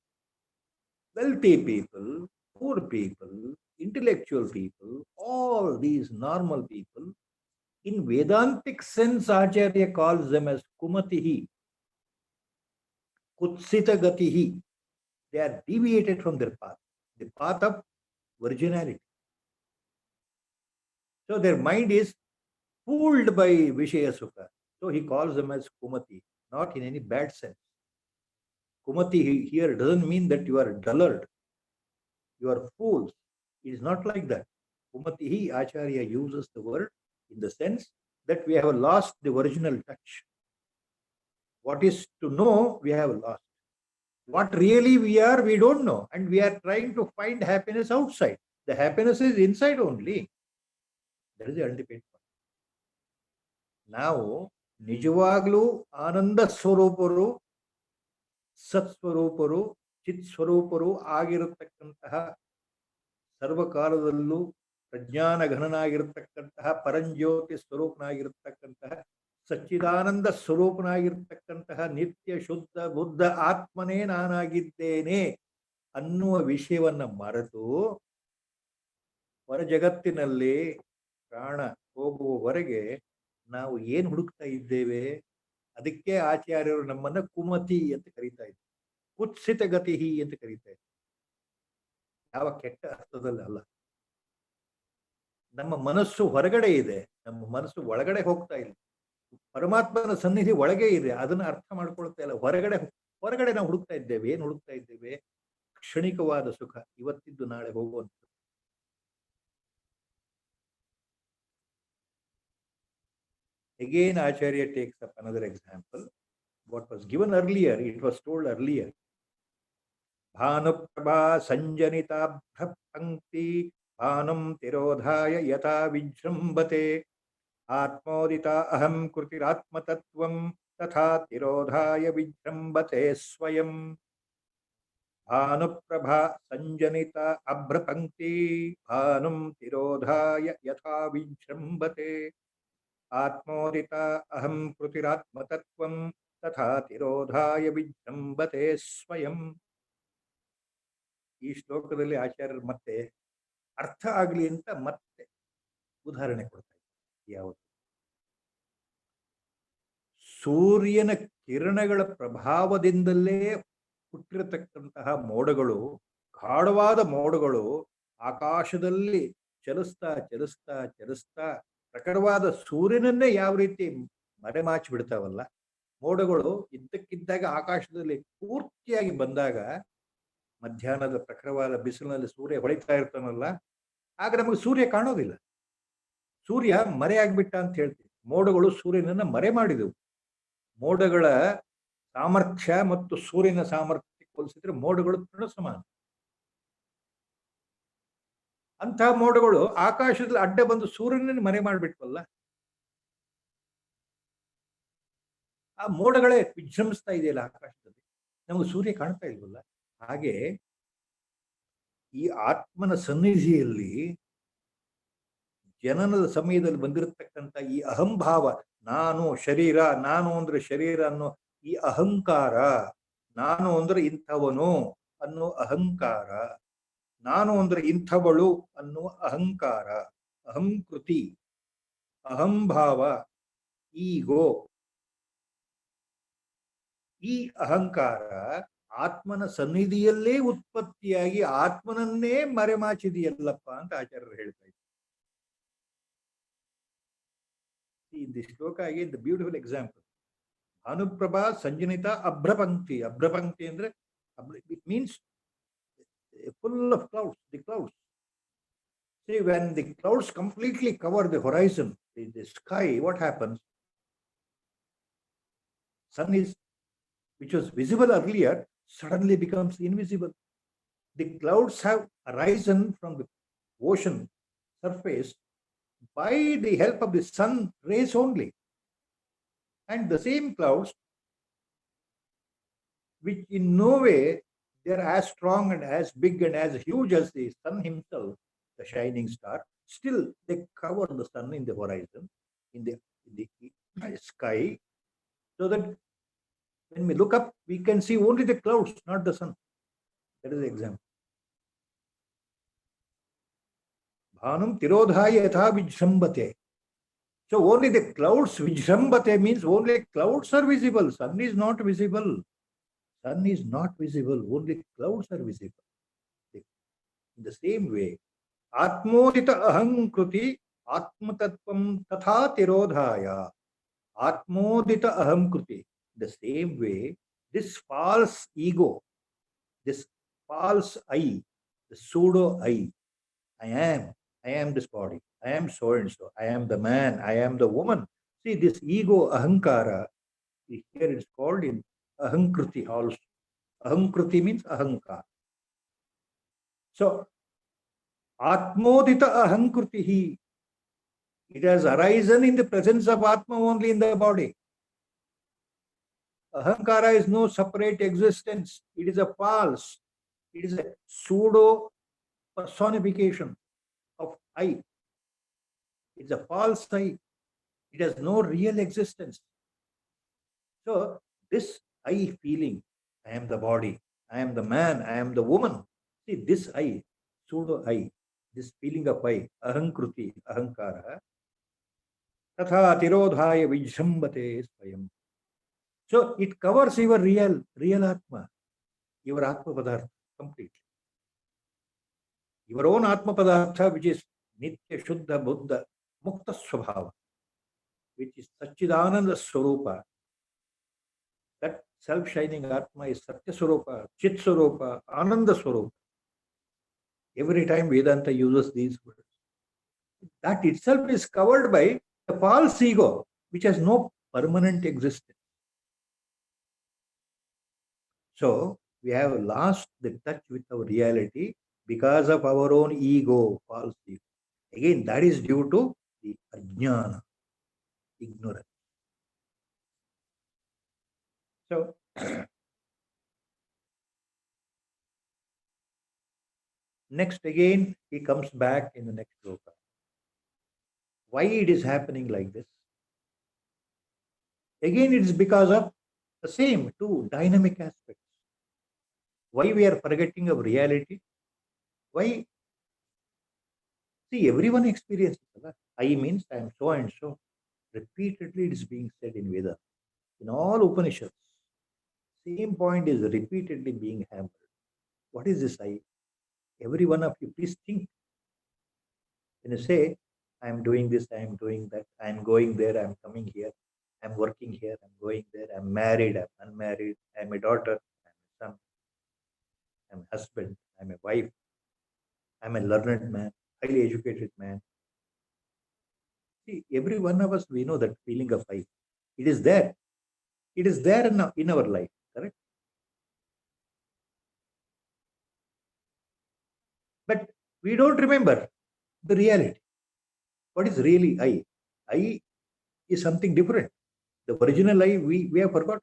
[SPEAKER 2] wealthy people, poor people, intellectual people, all these normal people, in Vedantic sense, Acharya calls them as kumatihi, kutsita gatihi. They are deviated from their path, the path of virginality. So their mind is fooled by Vishaya Sukha. So he calls them as kumati, not in any bad sense. Kumati here doesn't mean that you are dullard, you are fools. It is not like that. Kumatihi, Acharya uses the word in the sense that we have lost the original touch. What is to know, we have lost. What really we are, we don't know. And we are trying to find happiness outside. The happiness is inside only. That is the ultimate point. ನಾವು ನಿಜವಾಗ್ಲೂ ಆನಂದ ಸ್ವರೂಪರು, ಸತ್ಸ್ವರೂಪರು, ಚಿತ್ ಸ್ವರೂಪರು ಆಗಿರತಕ್ಕಂತಹ, ಸರ್ವಕಾಲದಲ್ಲೂ ಪ್ರಜ್ಞಾನ ಘನನಾಗಿರತಕ್ಕಂತಹ, ಪರಂಜ್ಯೋತಿ ಸ್ವರೂಪನಾಗಿರತಕ್ಕಂತಹ, ಸಚ್ಚಿದಾನಂದ ಸ್ವರೂಪನಾಗಿರ್ತಕ್ಕಂತಹ ನಿತ್ಯ ಶುದ್ಧ ಬುದ್ಧ ಆತ್ಮನೇ ನಾನಾಗಿದ್ದೇನೆ ಅನ್ನುವ ವಿಷಯವನ್ನ ಮರೆತು ಹೊರ ಜಗತ್ತಿನಲ್ಲಿ ಪ್ರಾಣ ಹೋಗುವವರೆಗೆ ನಾವು ಏನು ಹುಡುಕ್ತಾ ಇದ್ದೇವೆ? ಅದಕ್ಕೆ ಆಚಾರ್ಯರು ನಮ್ಮನ್ನ ಕುಮತಿ ಅಂತ ಕರೀತಾ ಇದ್ದಾರೆ, ಕುತ್ಸಿತ ಗತಿಹಿ ಅಂತ ಕರೀತಾ ಇದ್ದಾರೆ. ಯಾವ ಕೆಟ್ಟ ಅರ್ಥದಲ್ಲಿ ಅಲ್ಲ. ನಮ್ಮ ಮನಸ್ಸು ಹೊರಗಡೆ ಇದೆ, ನಮ್ಮ ಮನಸ್ಸು ಒಳಗಡೆ ಹೋಗ್ತಾ ಇಲ್ಲ. ಪರಮಾತ್ಮನ ಸನ್ನಿಧಿ ಒಳಗೆ ಇದೆ, ಅದನ್ನ ಅರ್ಥ ಮಾಡ್ಕೊಳ್ತಾ ಇಲ್ಲ. ಹೊರಗಡೆ ನಾವು ಹುಡುಕ್ತಾ ಇದ್ದೇವೆ. ಏನ್ ಹುಡುಕ್ತಾ ಇದ್ದೇವೆ? ಕ್ಷಣಿಕವಾದ ಸುಖ, ಇವತ್ತಿದ್ದು ನಾಳೆ ಹೋಗುವಂತ. Again, Acharya takes up another example. What was given earlier, it was told earlier. Bhanuprabha sanjanita bhapankti bhanam tirodhaya yata vijrambate atmodita aham krutiratmatattvam tatha tirodhaya vijrambate swayam. Bhanuprabha sanjanita abhrapankti bhanam tirodhaya yatha vijrambate ಆತ್ಮೋದಿತ ಅಹಂ ಕೃತಿರಾತ್ಮತತ್ವಂ ತಥಾ ತಿರೋಧಾಯ ವಿಜೃಂಭತೆ ಸ್ವಯಂ. ಈ ಶ್ಲೋಕದಲ್ಲಿ ಆಚಾರ್ಯರು ಮತ್ತೆ ಅರ್ಥ ಆಗಲಿ ಅಂತ ಮತ್ತೆ ಉದಾಹರಣೆ ಕೊಡ್ತಾ ಇದ್ದಾರೆ. ಯಾವುದು? ಸೂರ್ಯನ ಕಿರಣಗಳ ಪ್ರಭಾವದಿಂದಲೇ ಹುಟ್ಟಿರತಕ್ಕಂತಹ ಮೋಡಗಳು, ಗಾಢವಾದ ಮೋಡಗಳು ಆಕಾಶದಲ್ಲಿ ಚಲಿಸ್ತಾ ಚಲಿಸ್ತಾ ಚಲಿಸ್ತಾ ಪ್ರಖರವಾದ ಸೂರ್ಯನನ್ನೇ ಯಾವ ರೀತಿ ಮರೆಮಾಚಿ ಬಿಡ್ತಾವಲ್ಲ, ಮೋಡಗಳು ಇದ್ದಕ್ಕಿದ್ದಾಗ ಆಕಾಶದಲ್ಲಿ ಪೂರ್ತಿಯಾಗಿ ಬಂದಾಗ, ಮಧ್ಯಾಹ್ನದ ಪ್ರಖರವಾದ ಬಿಸಿಲಿನಲ್ಲಿ ಸೂರ್ಯ ಹೊಳಿತಾ ಇರ್ತಾನಲ್ಲ, ಆಗ ನಮಗೆ ಸೂರ್ಯ ಕಾಣೋದಿಲ್ಲ. ಸೂರ್ಯ ಮರೆಯಾಗ್ಬಿಟ್ಟ ಅಂತ ಹೇಳ್ತೀವಿ. ಮೋಡಗಳು ಸೂರ್ಯನನ್ನ ಮರೆ ಮಾಡಿದವು. ಮೋಡಗಳ ಸಾಮರ್ಥ್ಯ ಮತ್ತು ಸೂರ್ಯನ ಸಾಮರ್ಥ್ಯ ಹೋಲಿಸಿದ್ರೆ ಮೋಡಗಳು ತೃಣ ಸಮಾನ. ಅಂಥ ಮೋಡಗಳು ಆಕಾಶದಲ್ಲಿ ಅಡ್ಡ ಬಂದು ಸೂರ್ಯನನ್ನು ಮರೆ ಮಾಡಿಬಿಟ್ವಲ್ಲ, ಆ ಮೋಡಗಳೇ ವಿಜೃಂಭಿಸ್ತಾ ಇದೆಯಲ್ಲ ಆಕಾಶದಲ್ಲಿ, ನಮಗೆ ಸೂರ್ಯ ಕಾಣ್ತಾ ಇಲ್ವಲ್ಲ. ಹಾಗೆ ಈ ಆತ್ಮನ ಸನ್ನಿಧಿಯಲ್ಲಿ ಜನನದ ಸಮಯದಲ್ಲಿ ಬಂದಿರತಕ್ಕಂಥ ಈ ಅಹಂಭಾವ, ನಾನು ಶರೀರ, ನಾನು ಅಂದ್ರೆ ಶರೀರ ಅನ್ನೋ ಈ ಅಹಂಕಾರ, ನಾನು ಅಂದ್ರೆ ಇಂಥವನು ಅನ್ನೋ ಅಹಂಕಾರ, ನಾನು ಅಂದ್ರೆ ಇಂಥವಳು ಅನ್ನುವ ಅಹಂಕಾರ, ಅಹಂಕೃತಿ, ಅಹಂಭಾವ, ಈಗೋ, ಈ ಅಹಂಕಾರ ಆತ್ಮನ ಸನ್ನಿಧಿಯಲ್ಲೇ ಉತ್ಪತ್ತಿಯಾಗಿ ಆತ್ಮನನ್ನೇ ಮರೆಮಾಚಿದೆಯಲ್ಲಪ್ಪ ಅಂತ ಆಚಾರ್ಯರು ಹೇಳ್ತಾ ಇದ್ದಾರೆ. In this shloka again the beautiful example. Anuprabha sanjanita abhrapangti. Abhrapangti andre it means full of clouds, the clouds. See, when the clouds completely cover the horizon, the sky, what happens? Sun is, which was visible earlier, suddenly becomes invisible. The clouds have arisen from the ocean surface by the help of the sun rays only. And the same clouds, which in no way they are as strong and as big and as huge as the sun himself, the shining star, still they cover the sun in the horizon, in the sky, so that when we look up, we can see only the clouds, not the sun. That is the example. Bhanam tirodhaya yatha vijrambate. So only the clouds, vijrambate means only clouds are visible. Sun is not visible. Sun is not visible. Only clouds are visible. In the same way, atmodita ahankruti atmatattvam tatha tirodhaya. Atmodita ahamkruti. The same way, this false ego, this false I, the pseudo I am this body, I am so and so, I am the man, I am the woman. See, this ego ahankara, here it's called in ahankruti also. Ahankruti means ahankara. So, atmodita ahankrutihi, it has arisen in the presence of Atma only in the body. Ahankara is no separate existence. It is a false. It is a pseudo personification of I. It's a false I. It has no real existence. So this I feeling, I am the body, I am the man, I am the woman. See, this I, pseudo I, this feeling of I, ahankruti, ahankara, tatha tirodhaya vijrambate swayam. So it covers your real Atma, your Atma Padartha completely. Your own Atma Padartha, which is Nitya Shuddha Buddha Mukta Swabhava, which is Satchidananda Swarupa. That self-shining Atma is Satya Swarupa, Chit Swarupa, Ananda Swarupa. Every time Vedanta uses these words. That itself is covered by the false ego, which has no permanent existence. So we have lost the touch with our reality because of our own ego, false ego. Again, that is due to the ajnana, ignorance. So, next again, he comes back in the next sloka. Why it is happening like this? Again, it is because of the same two dynamic aspects. Why we are forgetting of reality? Why? See, everyone experiences. I means I am so and so. Repeatedly, it is being said in Veda. In all Upanishads, same point is repeatedly being hammered. What is this I? Every one of you, please think. When you say, I am doing this, I am doing that, I am going there, I am coming here, I am working here, I am going there, I am married, I am unmarried, I am a daughter, I am a son, I am a husband, I am a wife, I am a learned man, highly educated man. See, every one of us, we know that feeling of I. It is there. It is there in our life, correct? But we don't remember the reality. What is really I? I is something different. The original I, we have forgot.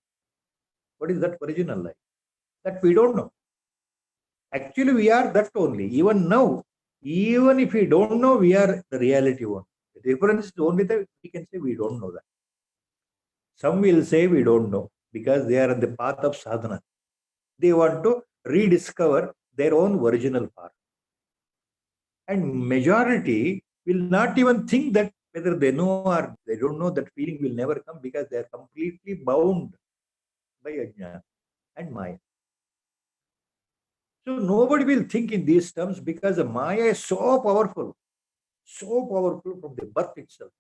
[SPEAKER 2] What is that original I? That we don't know. Actually, we are that only. Even now, even if we don't know, we are the reality one. The difference is only that we can say we don't know that. Some will say we don't know because they are on the path of sadhana. They want to rediscover their own original path. And majority will not even think that whether they know or they don't know, that feeling will never come because they are completely bound by ajnana and maya. So nobody will think in these terms because the maya is so powerful from the birth itself.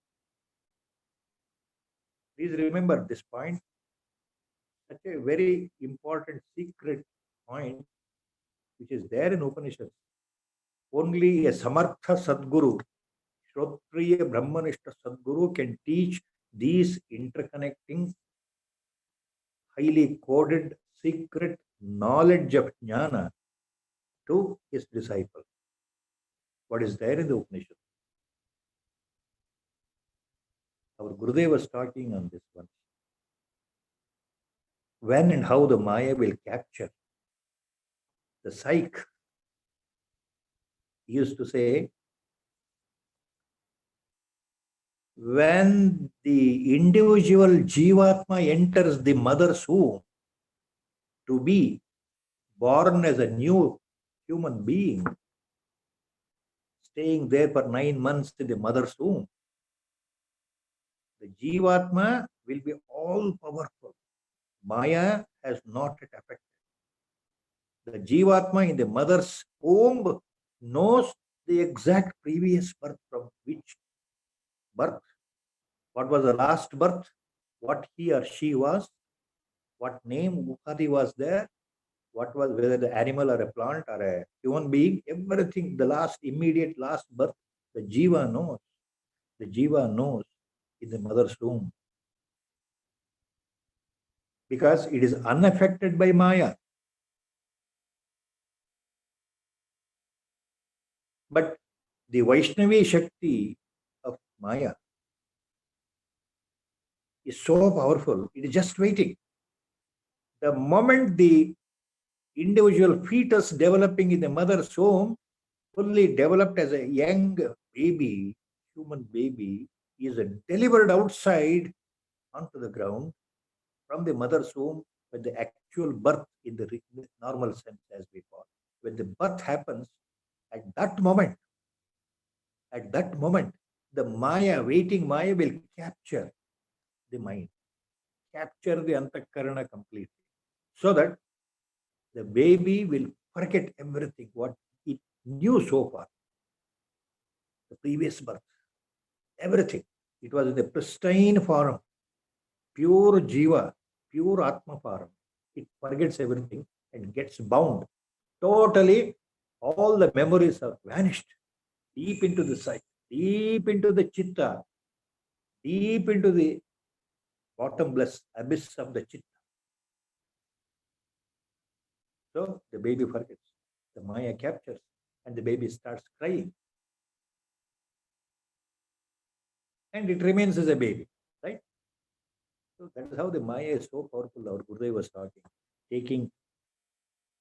[SPEAKER 2] Please remember this point. Such a very important secret point which is there in Upanishads. Only a Samartha Sadguru, Shrotriya Brahmanishta Sadguru can teach these interconnecting, highly coded, secret knowledge of jnana to his disciple. What is there in the Upanishad? Our Gurudev was talking on this one. When and how the Maya will capture the psyche. He used to say, when the individual Jivatma enters the mother's womb to be born as a new human being, staying there for 9 months in the mother's womb, the Jivatma will be all powerful. Maya has not yet affected. The Jivatma in the mother's womb knows the exact previous birth from which birth, what was the last birth, what he or she was, what name Upadhi was there, what was, whether the animal or a plant or a human being, everything, the last, immediate last birth, the Jiva knows. The Jiva knows in the mother's womb. Because it is unaffected by Maya. But the Vaishnavi Shakti of Maya is so powerful, it is just waiting. The moment the individual fetus developing in the mother's womb, fully developed as a young baby, human baby, is delivered outside onto the ground from the mother's womb when the actual birth in the normal sense, as we call. When the birth happens, at that moment, the Maya, waiting Maya will capture the mind, capture the Antakarana completely, so that the baby will forget everything what it knew so far, the previous birth, everything. It was in the pristine form, pure Jiva, pure Atma form. It forgets everything and gets bound. Totally, all the memories are vanished deep into the psyche, deep into the chitta, deep into the bottomless abyss of the chitta. So the baby forgets. The Maya captures and the baby starts crying. And it remains as a baby, right? So that is how the Maya is so powerful. Our Gurudev was talking,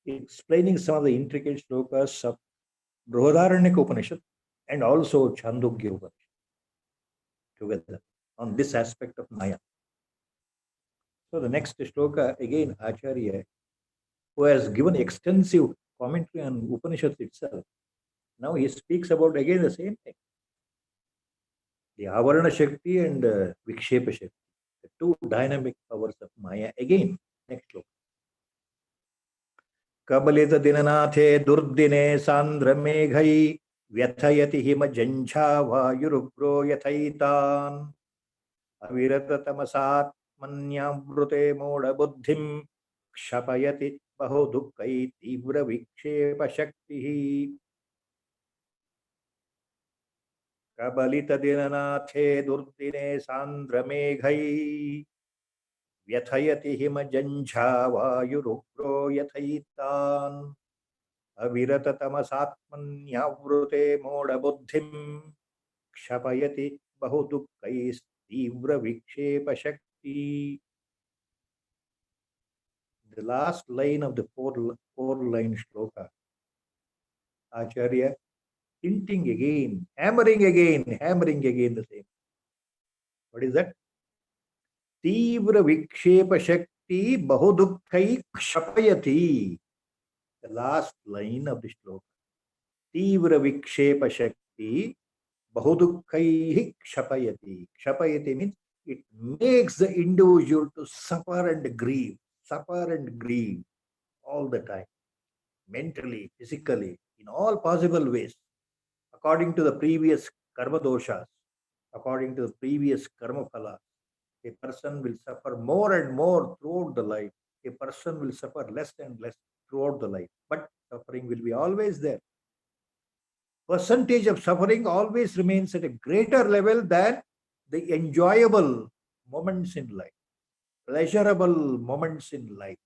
[SPEAKER 2] explaining some of the intricate shlokas of Brihadaranyaka Upanishad and also Chandogya Upanishad together on this aspect of Maya. So the next shloka, again, Acharya, who has given extensive commentary on Upanishad itself, now he speaks about again the same thing. The Avarana Shakti and Vikshepa Shakti, the two dynamic powers of Maya. Again, next shloka. Kabalita dinanathe durdine sandra meghai व्यथयति हिम जंझा वायुरुग्रो यथैतान् अविरततमसात्मन्यावृते मूढबुद्धिं क्षपयति बहुदुःखै तीव्रविक्षेपशक्तिः कबलितदिननाथे दुर्दिने सान्द्रमेघै व्यथयति हिमजंझा वायुरुग्रो यथैतान् अविरततमसात्मन्यावृते मूढबुद्धिं क्षपयति बहुदुःखैस्तीव्रविक्षेपशक्ति. The last line of the four-line shloka, Acharya hinting again, hammering again the same. What is that? Tivra vikshepa shakti bahudukkhai kshapayati. The last line of the shloka. Tivra vikshepa shakti bahudukkhai kshapayati. Kshapayati means it makes the individual to suffer and grieve all the time, mentally, physically, in all possible ways, according to the previous karma doshas, according to the previous karma phala. A person will suffer more and more throughout the life. A person will suffer less and less throughout the life. But suffering will be always there. percentage of suffering always remains at a greater level than the enjoyable moments in life, pleasurable moments in life.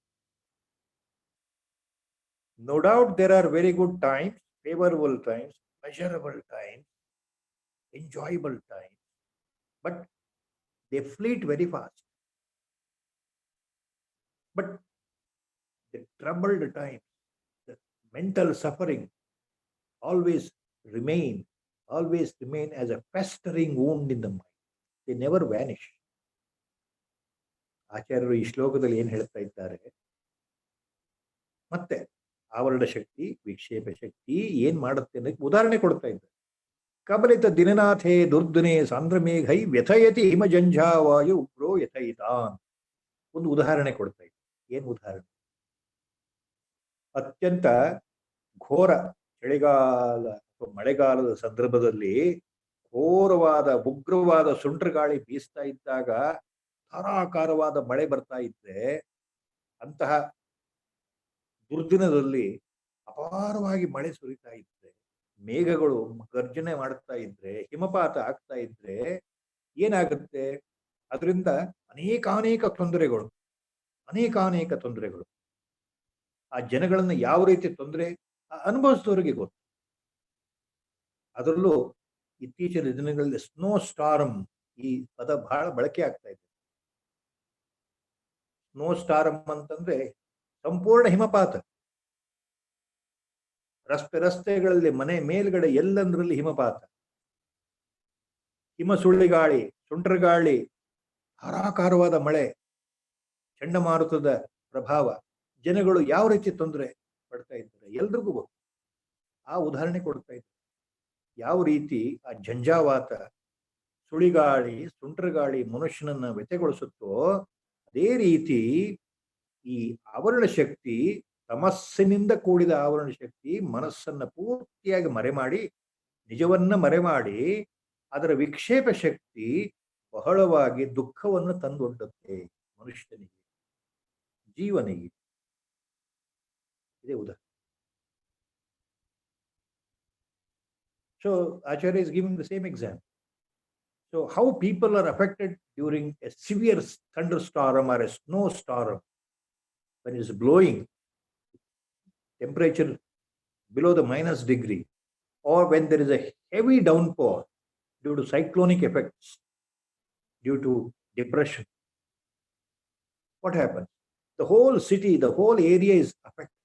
[SPEAKER 2] No doubt there are very good times, favorable times, pleasurable times, enjoyable times, but they fleet very fast. But the troubled times, the mental suffering always remain as a festering wound in the mind. They never vanish. ಆಚಾರ್ಯರು ಈ ಶ್ಲೋಕದಲ್ಲಿ ಏನು ಹೇಳ್ತಾ ಇದ್ದಾರೆ, ಮತ್ತೆ ಆವರಣ ಶಕ್ತಿ, ವಿಕ್ಷೇಪ ಶಕ್ತಿ ಏನ್ ಮಾಡುತ್ತೆ ಅನ್ನೋಕ್ಕೆ ಉದಾಹರಣೆ ಕೊಡ್ತಾ ಇದ್ದಾರೆ. ಕಬಲಿತ ದಿನನಾಥೇ ದುರ್ದಿನೇ ಸಾಂದ್ರಮೇಘೈ ವ್ಯಥಯತಿ ಹಿಮಜಂಝಾವಾಯು ಉಗ್ರೋ ಯಥಯಿತಾನ್. ಒಂದು ಉದಾಹರಣೆ ಕೊಡ್ತಾ ಇದ್ದಾರೆ. ಏನ್ ಉದಾಹರಣೆ? ಅತ್ಯಂತ ಘೋರ ಚಳಿಗಾಲ ಅಥವಾ ಮಳೆಗಾಲದ ಸಂದರ್ಭದಲ್ಲಿ ಘೋರವಾದ ಉಗ್ರವಾದ ಸುಂಟರ ಗಾಳಿ ಬೀಸ್ತಾ ಇದ್ದಾಗ ಧಾರಾಕಾರವಾದ ಮಳೆ ಬರ್ತಾ ಇದ್ರೆ, ಅಂತಹ ದುರ್ದಿನದಲ್ಲಿ ಅಪಾರವಾಗಿ ಮಳೆ ಸುರಿತಾ ಇದ್ರೆ, ಮೇಘಗಳು ಗರ್ಜನೆ ಮಾಡ್ತಾ ಇದ್ರೆ, ಹಿಮಪಾತ ಆಗ್ತಾ ಇದ್ರೆ ಏನಾಗುತ್ತೆ? ಅದರಿಂದ ಅನೇಕಾನೇಕ ತೊಂದರೆಗಳು. ಆ ಜನಗಳನ್ನ ಯಾವ ರೀತಿ ತೊಂದರೆ ಅನುಭವಿಸಿದವರಿಗೆ ಗೊತ್ತು. ಅದರಲ್ಲೂ ಇತ್ತೀಚಿನ ದಿನಗಳಲ್ಲಿ ಸ್ನೋ ಸ್ಟಾರ್ಮ್ ಈ ಪದ ಬಹಳ ಬಳಕೆ ಆಗ್ತಾ ಇದೆ. ಸ್ನೋ ಸ್ಟಾರ್ಮ್ ಅಂತಂದ್ರೆ ಸಂಪೂರ್ಣ ಹಿಮಪಾತ. ರಸ್ತೆಗಳಲ್ಲಿ, ಮನೆ ಮೇಲ್ಗಡೆ ಎಲ್ಲಂದ್ರಲ್ಲಿ ಹಿಮಪಾತ, ಹಿಮ ಸುಳ್ಳಿಗಾಳಿ, ಸುಂಟರಗಾಳಿ, ಧಾರಾಕಾರವಾದ ಮಳೆ, ಚಂಡಮಾರುತದ ಪ್ರಭಾವ, ಜನಗಳು ಯಾವ ರೀತಿ ತೊಂದರೆ ಪಡ್ತಾ ಇದ್ದಾರೆ ಎಲ್ರಿಗೂ ಗೊತ್ತು. ಆ ಉದಾಹರಣೆ ಕೊಡ್ತಾ ಇದ್ದಾರೆ. ಯಾವ ರೀತಿ ಆ ಝಂಜಾವಾತ, ಸುಳಿಗಾಳಿ, ಸುಂಟರಗಾಳಿ ಮನುಷ್ಯನನ್ನ ವ್ಯಥೆಗೊಳಿಸುತ್ತೋ, ಅದೇ ರೀತಿ ಈ ಆವರಣ ಶಕ್ತಿ, ತಮಸ್ಸಿನಿಂದ ಕೂಡಿದ ಆವರಣ ಶಕ್ತಿ ಮನಸ್ಸನ್ನ ಪೂರ್ತಿಯಾಗಿ ಮರೆಮಾಡಿ, ನಿಜವನ್ನ ಮರೆಮಾಡಿ, ಅದರ ವಿಕ್ಷೇಪ ಶಕ್ತಿ ಬಹಳವಾಗಿ ದುಃಖವನ್ನು ತಂದೊಡ್ಡುತ್ತೆ ಮನುಷ್ಯನಿಗೆ, ಜೀವನಿಗೆ. ಇದೇ ಉದಾಹರಣೆ. So Acharya is giving the same example. So how people are affected during a severe thunderstorm or a snowstorm, when it's blowing, temperature below the minus degree, or when there is a heavy downpour due to cyclonic effects, due to depression. What happens? The whole city, the whole area is affected.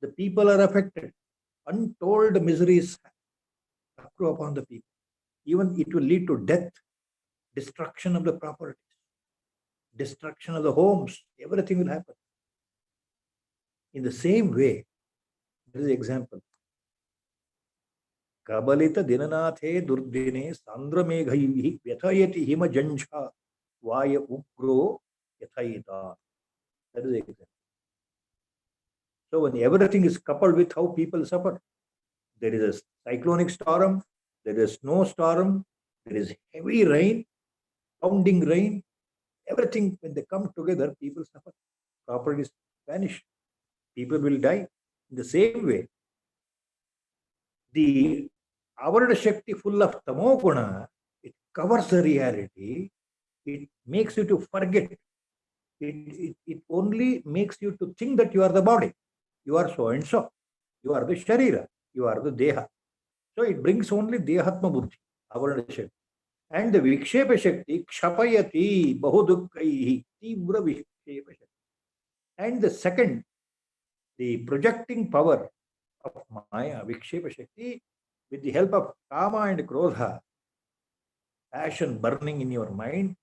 [SPEAKER 2] The people are affected. Untold miseries accrue upon the people. Even it will lead to death, destruction of the properties, destruction of the homes. Everything will happen. In the same way, there is an example. Kabalita dinanathe durdine sandrameghayi vyethayati hima janjha vaya ugro yathayita. That is the example. So when everything is coupled with how people suffer, there is a cyclonic storm, there is a snowstorm, there is heavy rain, pounding rain, everything, when they come together, people suffer. Properties vanish. People will die. In the same way, the Avarana Shakti full of Tamoguna, it covers the reality, it makes you to forget. It only makes you to think that you are the body. You are so and so. You are the Sharira. You are the Deha. So it brings only Dehatma Buddhi, Avarana Shakti. And the Vikshepa Shakti, Kshapayati, Bahudukaihi, Tibra Vikshepa Shakti. And the second, the projecting power of Maya, Vikshepa Shakti, with the help of Kama and Krodha, passion burning in your mind,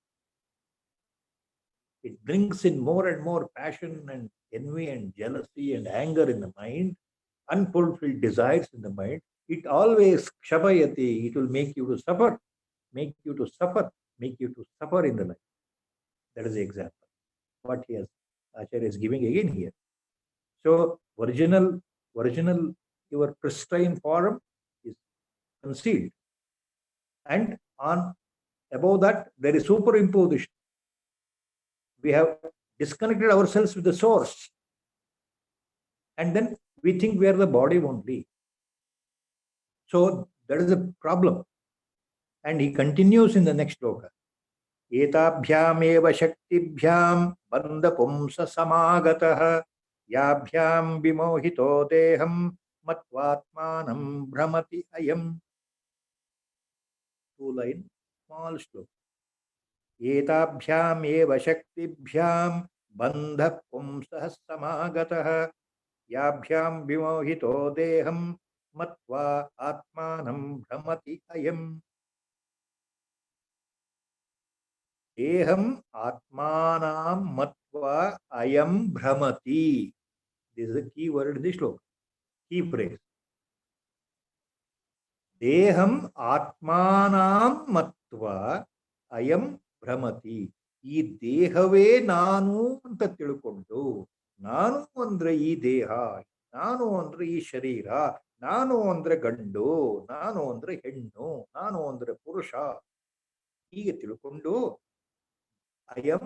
[SPEAKER 2] it brings in more and more passion and envy and jealousy and anger in the mind, unfulfilled desires in the mind. It always Kshapayati, it will make you to suffer, make you to suffer in the life. That is the example. What he has, Acharya is giving again here. So original, your pristine form is concealed. And on above that, there is superimposition. We have disconnected ourselves with the source. And then we think we are the body only. So That is the problem. And he continues in the next sloka. एताभ्याम एव शक्तिभ्याम बंध पुंस समागतः याभ्याम विमोहितो देहम मत्वात्मानं भ्रमति अयम्. 2 line small sloka. एताभ्याम एव शक्तिभ्याम बंध पुंस समागतः याभ्याम विमोहितो देहम मत्वा आत्मानं भ्रमति अयम्. देहम आत्मानां मत्वा अयम भ्रमति. This is the key word in this shloka, key phrase. देहम आत्मानां मत्वा अयम भ्रमति. ಈ ದೇಹವೇ ನಾನು ಅಂತ ತಿಳ್ಕೊಂಡು, ನಾನು ಅಂದ್ರೆ ಈ ದೇಹ, ನಾನು ಅಂದ್ರೆ ಈ ಶರೀರ, ನಾನು ಅಂದ್ರೆ ಗಂಡು, ನಾನು ಅಂದ್ರೆ ಹೆಣ್ಣು, ನಾನು ಅಂದ್ರೆ ಪುರುಷ, ಹೀಗೆ ತಿಳ್ಕೊಂಡು ಅಯಂ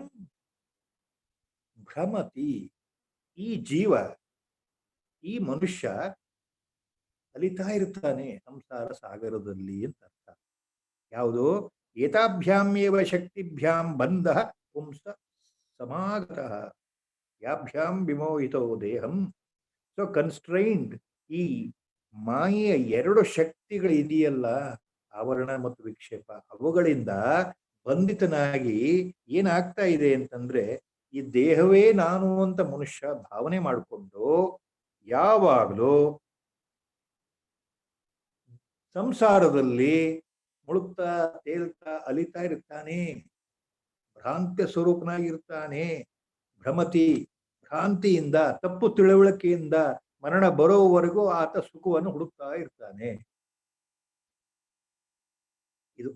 [SPEAKER 2] ಭ್ರಮತಿ, ಈ ಜೀವ, ಈ ಮನುಷ್ಯ ಅಲಿತಾ ಇರ್ತಾನೆ ಸಂಸಾರ ಸಾಗರದಲ್ಲಿ ಅಂತ ಅರ್ಥ. ಯಾವುದು? ಏತಾಭ್ಯಾಮೇವ ಶಕ್ತಿಭ್ಯಾಂ ಬಂಧ ಪುಂಸ ಸಮಾಗತಃ ಯಾಭ್ಯಾಂ ವಿಮೋಹಿತೋ ದೇಹಂ. ಸೊ ಕನ್ಸ್ಟ್ರೈನ್ಡ್, ಈ ಮಾಯೆಯ 2 ಶಕ್ತಿಗಳು ಇದೆಯಲ್ಲ, ಆವರಣ ಮತ್ತು ವಿಕ್ಷೇಪ, ಅವುಗಳಿಂದ ಬಂಧಿತನಾಗಿ ಏನಾಗ್ತಾ ಇದೆ ಅಂತಂದ್ರೆ, ಈ ದೇಹವೇ ನಾನು ಅಂತ ಮನುಷ್ಯ ಭಾವನೆ ಮಾಡಿಕೊಂಡು ಯಾವಾಗಲೂ ಸಂಸಾರದಲ್ಲಿ ಮುಳುಗ್ತಾ ತೇಲ್ತಾ ಅಲಿತಾ ಇರ್ತಾನೆ, ಭ್ರಾಂತ್ಯ ಸ್ವರೂಪನಾಗಿರ್ತಾನೆ. ಭ್ರಮತಿ, ಭ್ರಾಂತಿಯಿಂದ, ತಪ್ಪು ತಿಳುವಳಿಕೆಯಿಂದ ಮರಣ ಬರೋವರೆಗೂ ಆತ ಸುಖವನ್ನು ಹುಡುಕ್ತಾ ಇರ್ತಾನೆ. ಇದು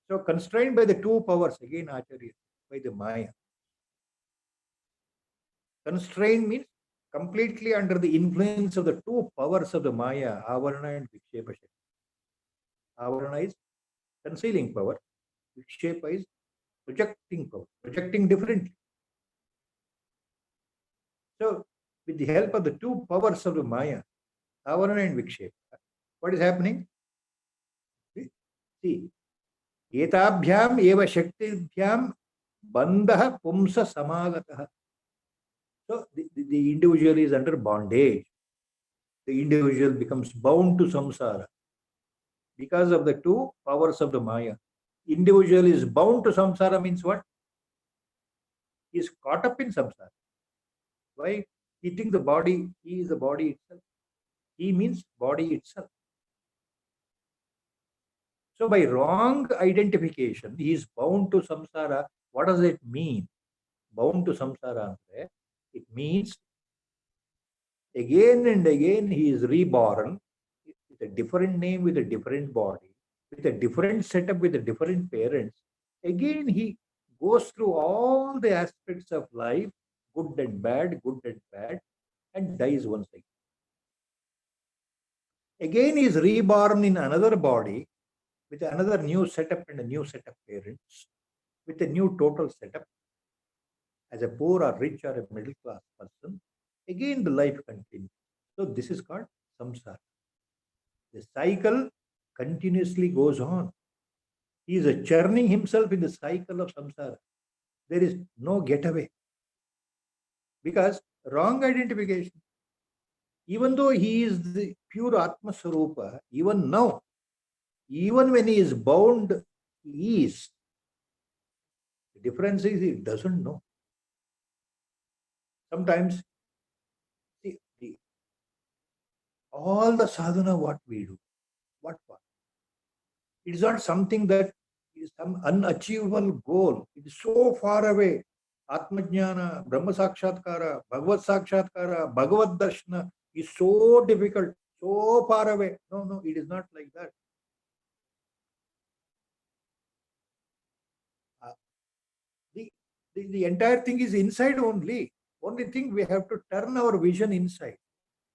[SPEAKER 2] so constrained by the 2 powers, again Acharya, by the Maya. Constrained means completely under the influence of the 2 powers of the Maya, Avarana and Vikshepa Shakti. Avarana is concealing power, Vikshepa is projecting power, projecting differently. So with the help of the 2 powers of the Maya, Avarana and Vikshepa, what is happening? See, एताभ्याम एव शक्तिभ्याम बंधः पुंस समागतः. So the individual is under bondage. The individual becomes bound to samsara because of the 2 powers of the Maya. Individual is bound to samsara means what? He is caught up in samsara. Why? He thinks the body, he is the body itself. He means body itself. So by wrong identification, he is bound to samsara. What does it mean? Bound to samsara. It means again and again he is reborn with a different name, with a different body, with a different setup, with a different parents. Again he goes through all the aspects of life, good and bad, and dies once again. Again he is reborn in another body, with another new setup and a new set of parents, with a new total setup, as a poor or rich or a middle class person. Again the life continues. So this is called samsara. The cycle continuously goes on. He is churning himself in the cycle of samsara. There is no getaway, because wrong identification. Even though he is the pure Atma Swarupa, even now, even when he is bound, he is. The difference is he doesn't know. Sometimes, all the sadhana what we do, what? It is not something that is some unachievable goal. It is so far away. Atmajnana, Brahma Sakshatkara, Bhagavad Sakshatkara, Bhagavad Darshana is so difficult, so far away. No, it is not like that. The entire thing is inside only. Only thing, we have to turn our vision inside.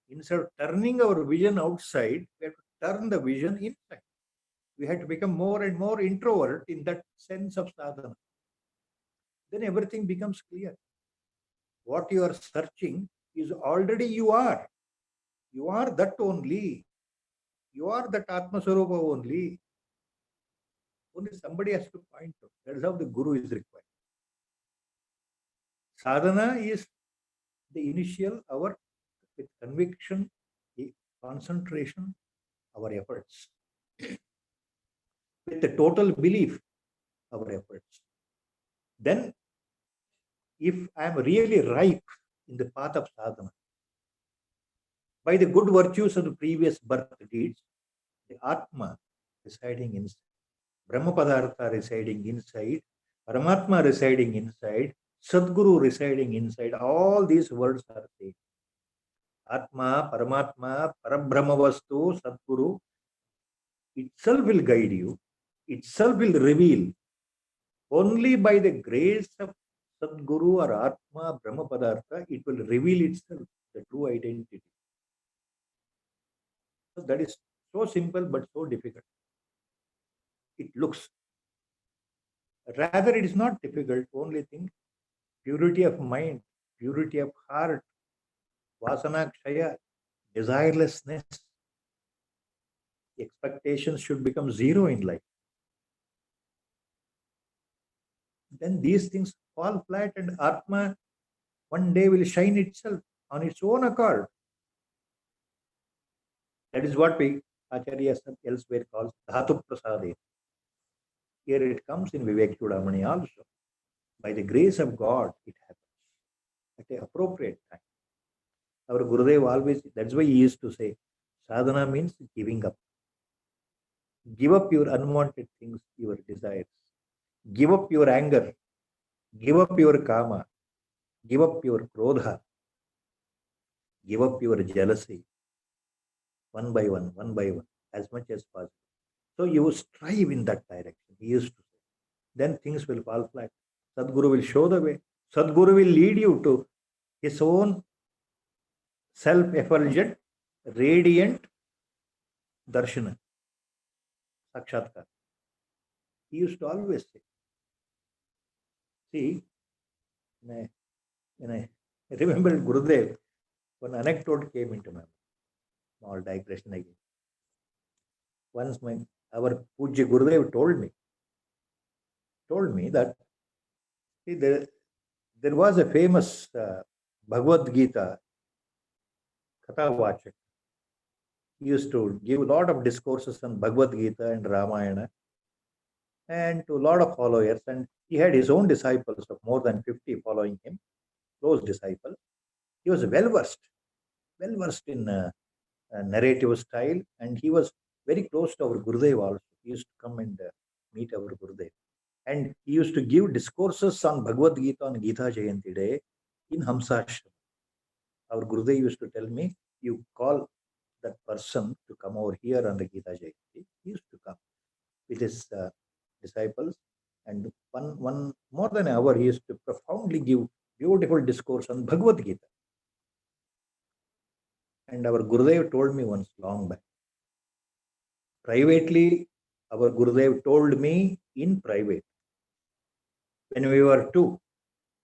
[SPEAKER 2] Instead of turning our vision outside, we have to turn the vision inside. We have to become more and more introvert in that sense of sadhana. Then everything becomes clear. What you are searching is already you are. You are that only. You are that Atma Swarupa only. Only somebody has to point to. That is how the Guru is required. Sadhana is the initial, our with conviction, concentration, our efforts. With the total belief, our efforts. Then, if I am really ripe in the path of sadhana, by the good virtues of the previous birth deeds, the Atma residing inside, Brahma Padartha residing inside, Paramatma residing inside, Sadguru residing inside, all these words are same. Atma, Paramatma, Parabrahmavastu, Sadguru itself will guide you, itself will reveal. Only by the grace of Sadguru or Atma, Brahma Padartha, it will reveal itself, the true identity. That is so simple but so difficult. It looks. Rather, it is not difficult. Only thing, purity of mind, purity of heart, vasanakshaya, desirelessness, expectations should become zero in life. Then these things fall flat and Atma one day will shine itself on its own accord. That is what we Acharyas elsewhere calls Dhatu Prasade. Here it comes in Vivek Chudamani also. By the grace of God, it happens at the appropriate time. Our Gurudev always, that's why he used to say, sadhana means giving up. Give up your unwanted things, your desires. Give up your anger. Give up your kama. Give up your krodha. Give up your jealousy. One by one, as much as possible. So you strive in that direction, he used to say. Then things will fall flat. Sadguru will show the way. Sadguru will lead you to his own self-effulgent, radiant darshana, sakshatkar. He used to always say. See, when I remembered Gurudev, one anecdote came into my mind. Small digression again. Once our Pujya Gurudev told me that see, there was a famous Bhagavad Gita Katha-vachak. He used to give a lot of discourses on Bhagavad Gita and Ramayana and to a lot of followers, and he had his own disciples of more than 50 following him, close disciples. He was well versed in narrative style, and he was very close to our Gurudev also. He used to come and meet our Gurudev. And he used to give discourses on Bhagavad Gita on Gita Jayanti Day in Hamsashram. Our Gurudev used to tell me, you call that person to come over here on the Gita Jayanti. He used to come with his disciples, and one more than an hour he used to profoundly give beautiful discourse on Bhagavad Gita. And our Gurudev told me once long back. Privately, our Gurudev told me in private, when we were two,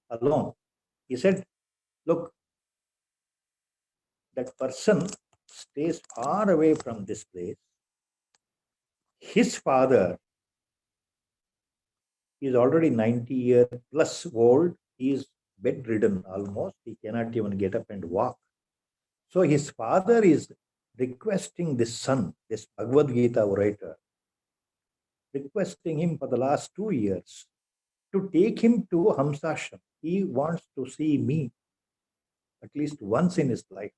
[SPEAKER 2] alone, he said, look, that person stays far away from this place. His father is already 90 years plus old. He is bedridden almost. He cannot even get up and walk. So his father is requesting this son, this Bhagavad Gita writer, requesting him for the last 2 years to take him to Hamsashram. He wants to see me at least once in his life.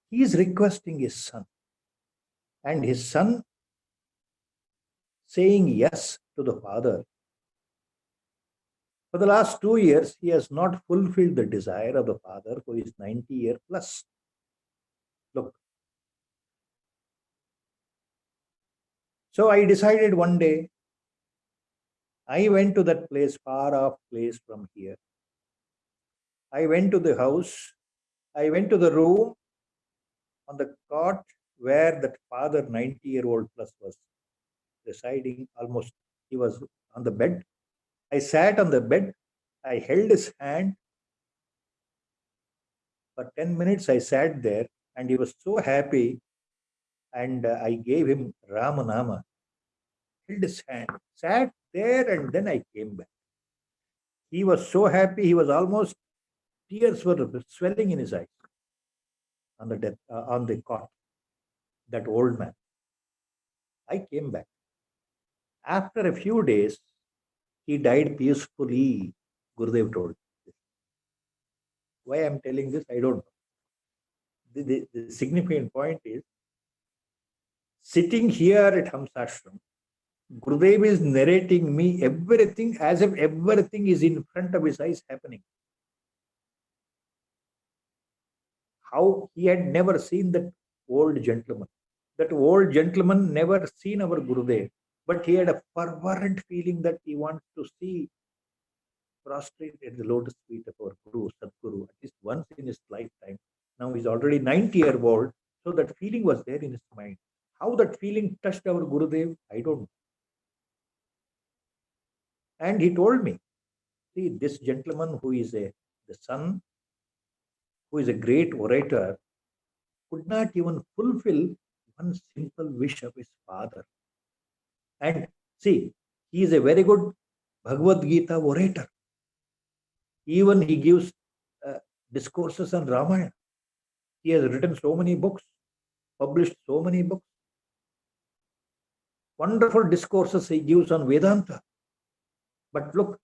[SPEAKER 2] He is requesting his son. And his son saying yes to the father. For the last 2 years, he has not fulfilled the desire of the father who is 90 years plus. Look. So I decided one day, I went to that place, far off place from here. I went to the house. I went to the room on the cot where that father, 90-year-old plus, was residing almost. He was on the bed. I sat on the bed. I held his hand. For 10 minutes, I sat there, and he was so happy. and I gave him Ramanama, held his hand, sat there, and then I came back. He was so happy, he was almost, tears were swelling in his eyes on the cot, that old man. I came back. After a few days, he died peacefully, Gurudev told. Why I'm telling this, I don't know. The significant point is, sitting here at Hamsashram, Gurudev is narrating me everything as if everything is in front of his eyes happening. How he had never seen that old gentleman. That old gentleman never seen our Gurudev, but he had a fervent feeling that he wants to see prostrate at the lotus feet of our Guru, Sadguru, at least once in his lifetime. Now he's already 90-year-old, so that feeling was there in his mind. How that feeling touched our Gurudev, I don't know. And he told me, see, this gentleman who is the son, who is a great orator, could not even fulfill one simple wish of his father. And see, he is a very good Bhagavad Gita orator. Even he gives discourses on Ramayana. He has written so many books, published so many books. Wonderful discourses he gives on Vedanta. But look,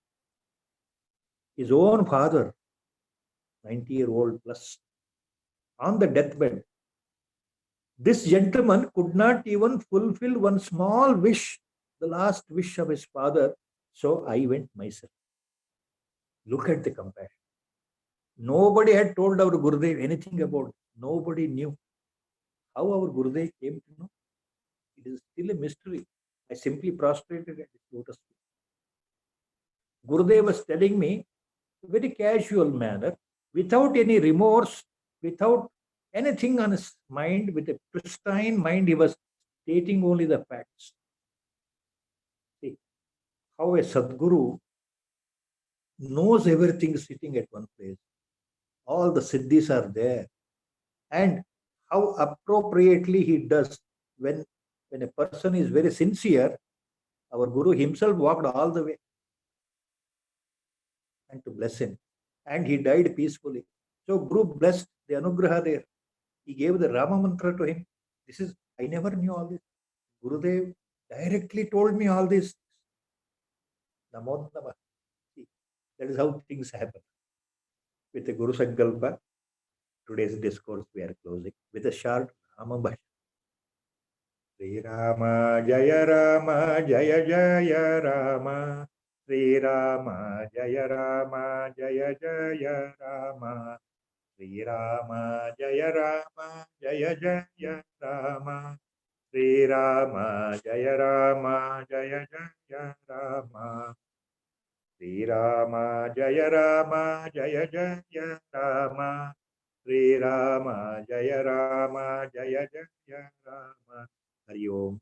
[SPEAKER 2] his own father, 90-year-old plus, on the deathbed, this gentleman could not even fulfill one small wish, the last wish of his father. So I went myself. Look at the compassion. Nobody had told our Gurudev anything about it. Nobody knew. How our Gurudev came to know? It is still a mystery. I simply prostrated at his lotus feet. Gurudev was telling me, very casual manner, without any remorse, without anything on his mind, with a pristine mind, he was stating only the facts. See, how a Sadguru knows everything sitting at one place. All the siddhis are there. And how appropriately he does. When a person is very sincere, our Guru himself walked all the way and to bless him. And he died peacefully. So Guru blessed the Anugraha there. He gave the Rama mantra to him. This is, I never knew all this. Gurudev directly told me all this. Namo Namah. That is how things happen. With the Guru Sankalpa, today's discourse we are closing with a short Rama Bhajan. Sri Rama Jaya Rama Jaya Jaya Rama. Sri Rama Jaya Rama Jaya Jaya Rama. Sri Rama Jaya Rama Jaya Jaya Rama. Sri Rama Jaya Rama Jaya Jaya Rama. Sri Rama Jaya Rama Jaya Jaya Rama. Sri Rama Jaya Rama Jaya Jaya Rama. Hari Om.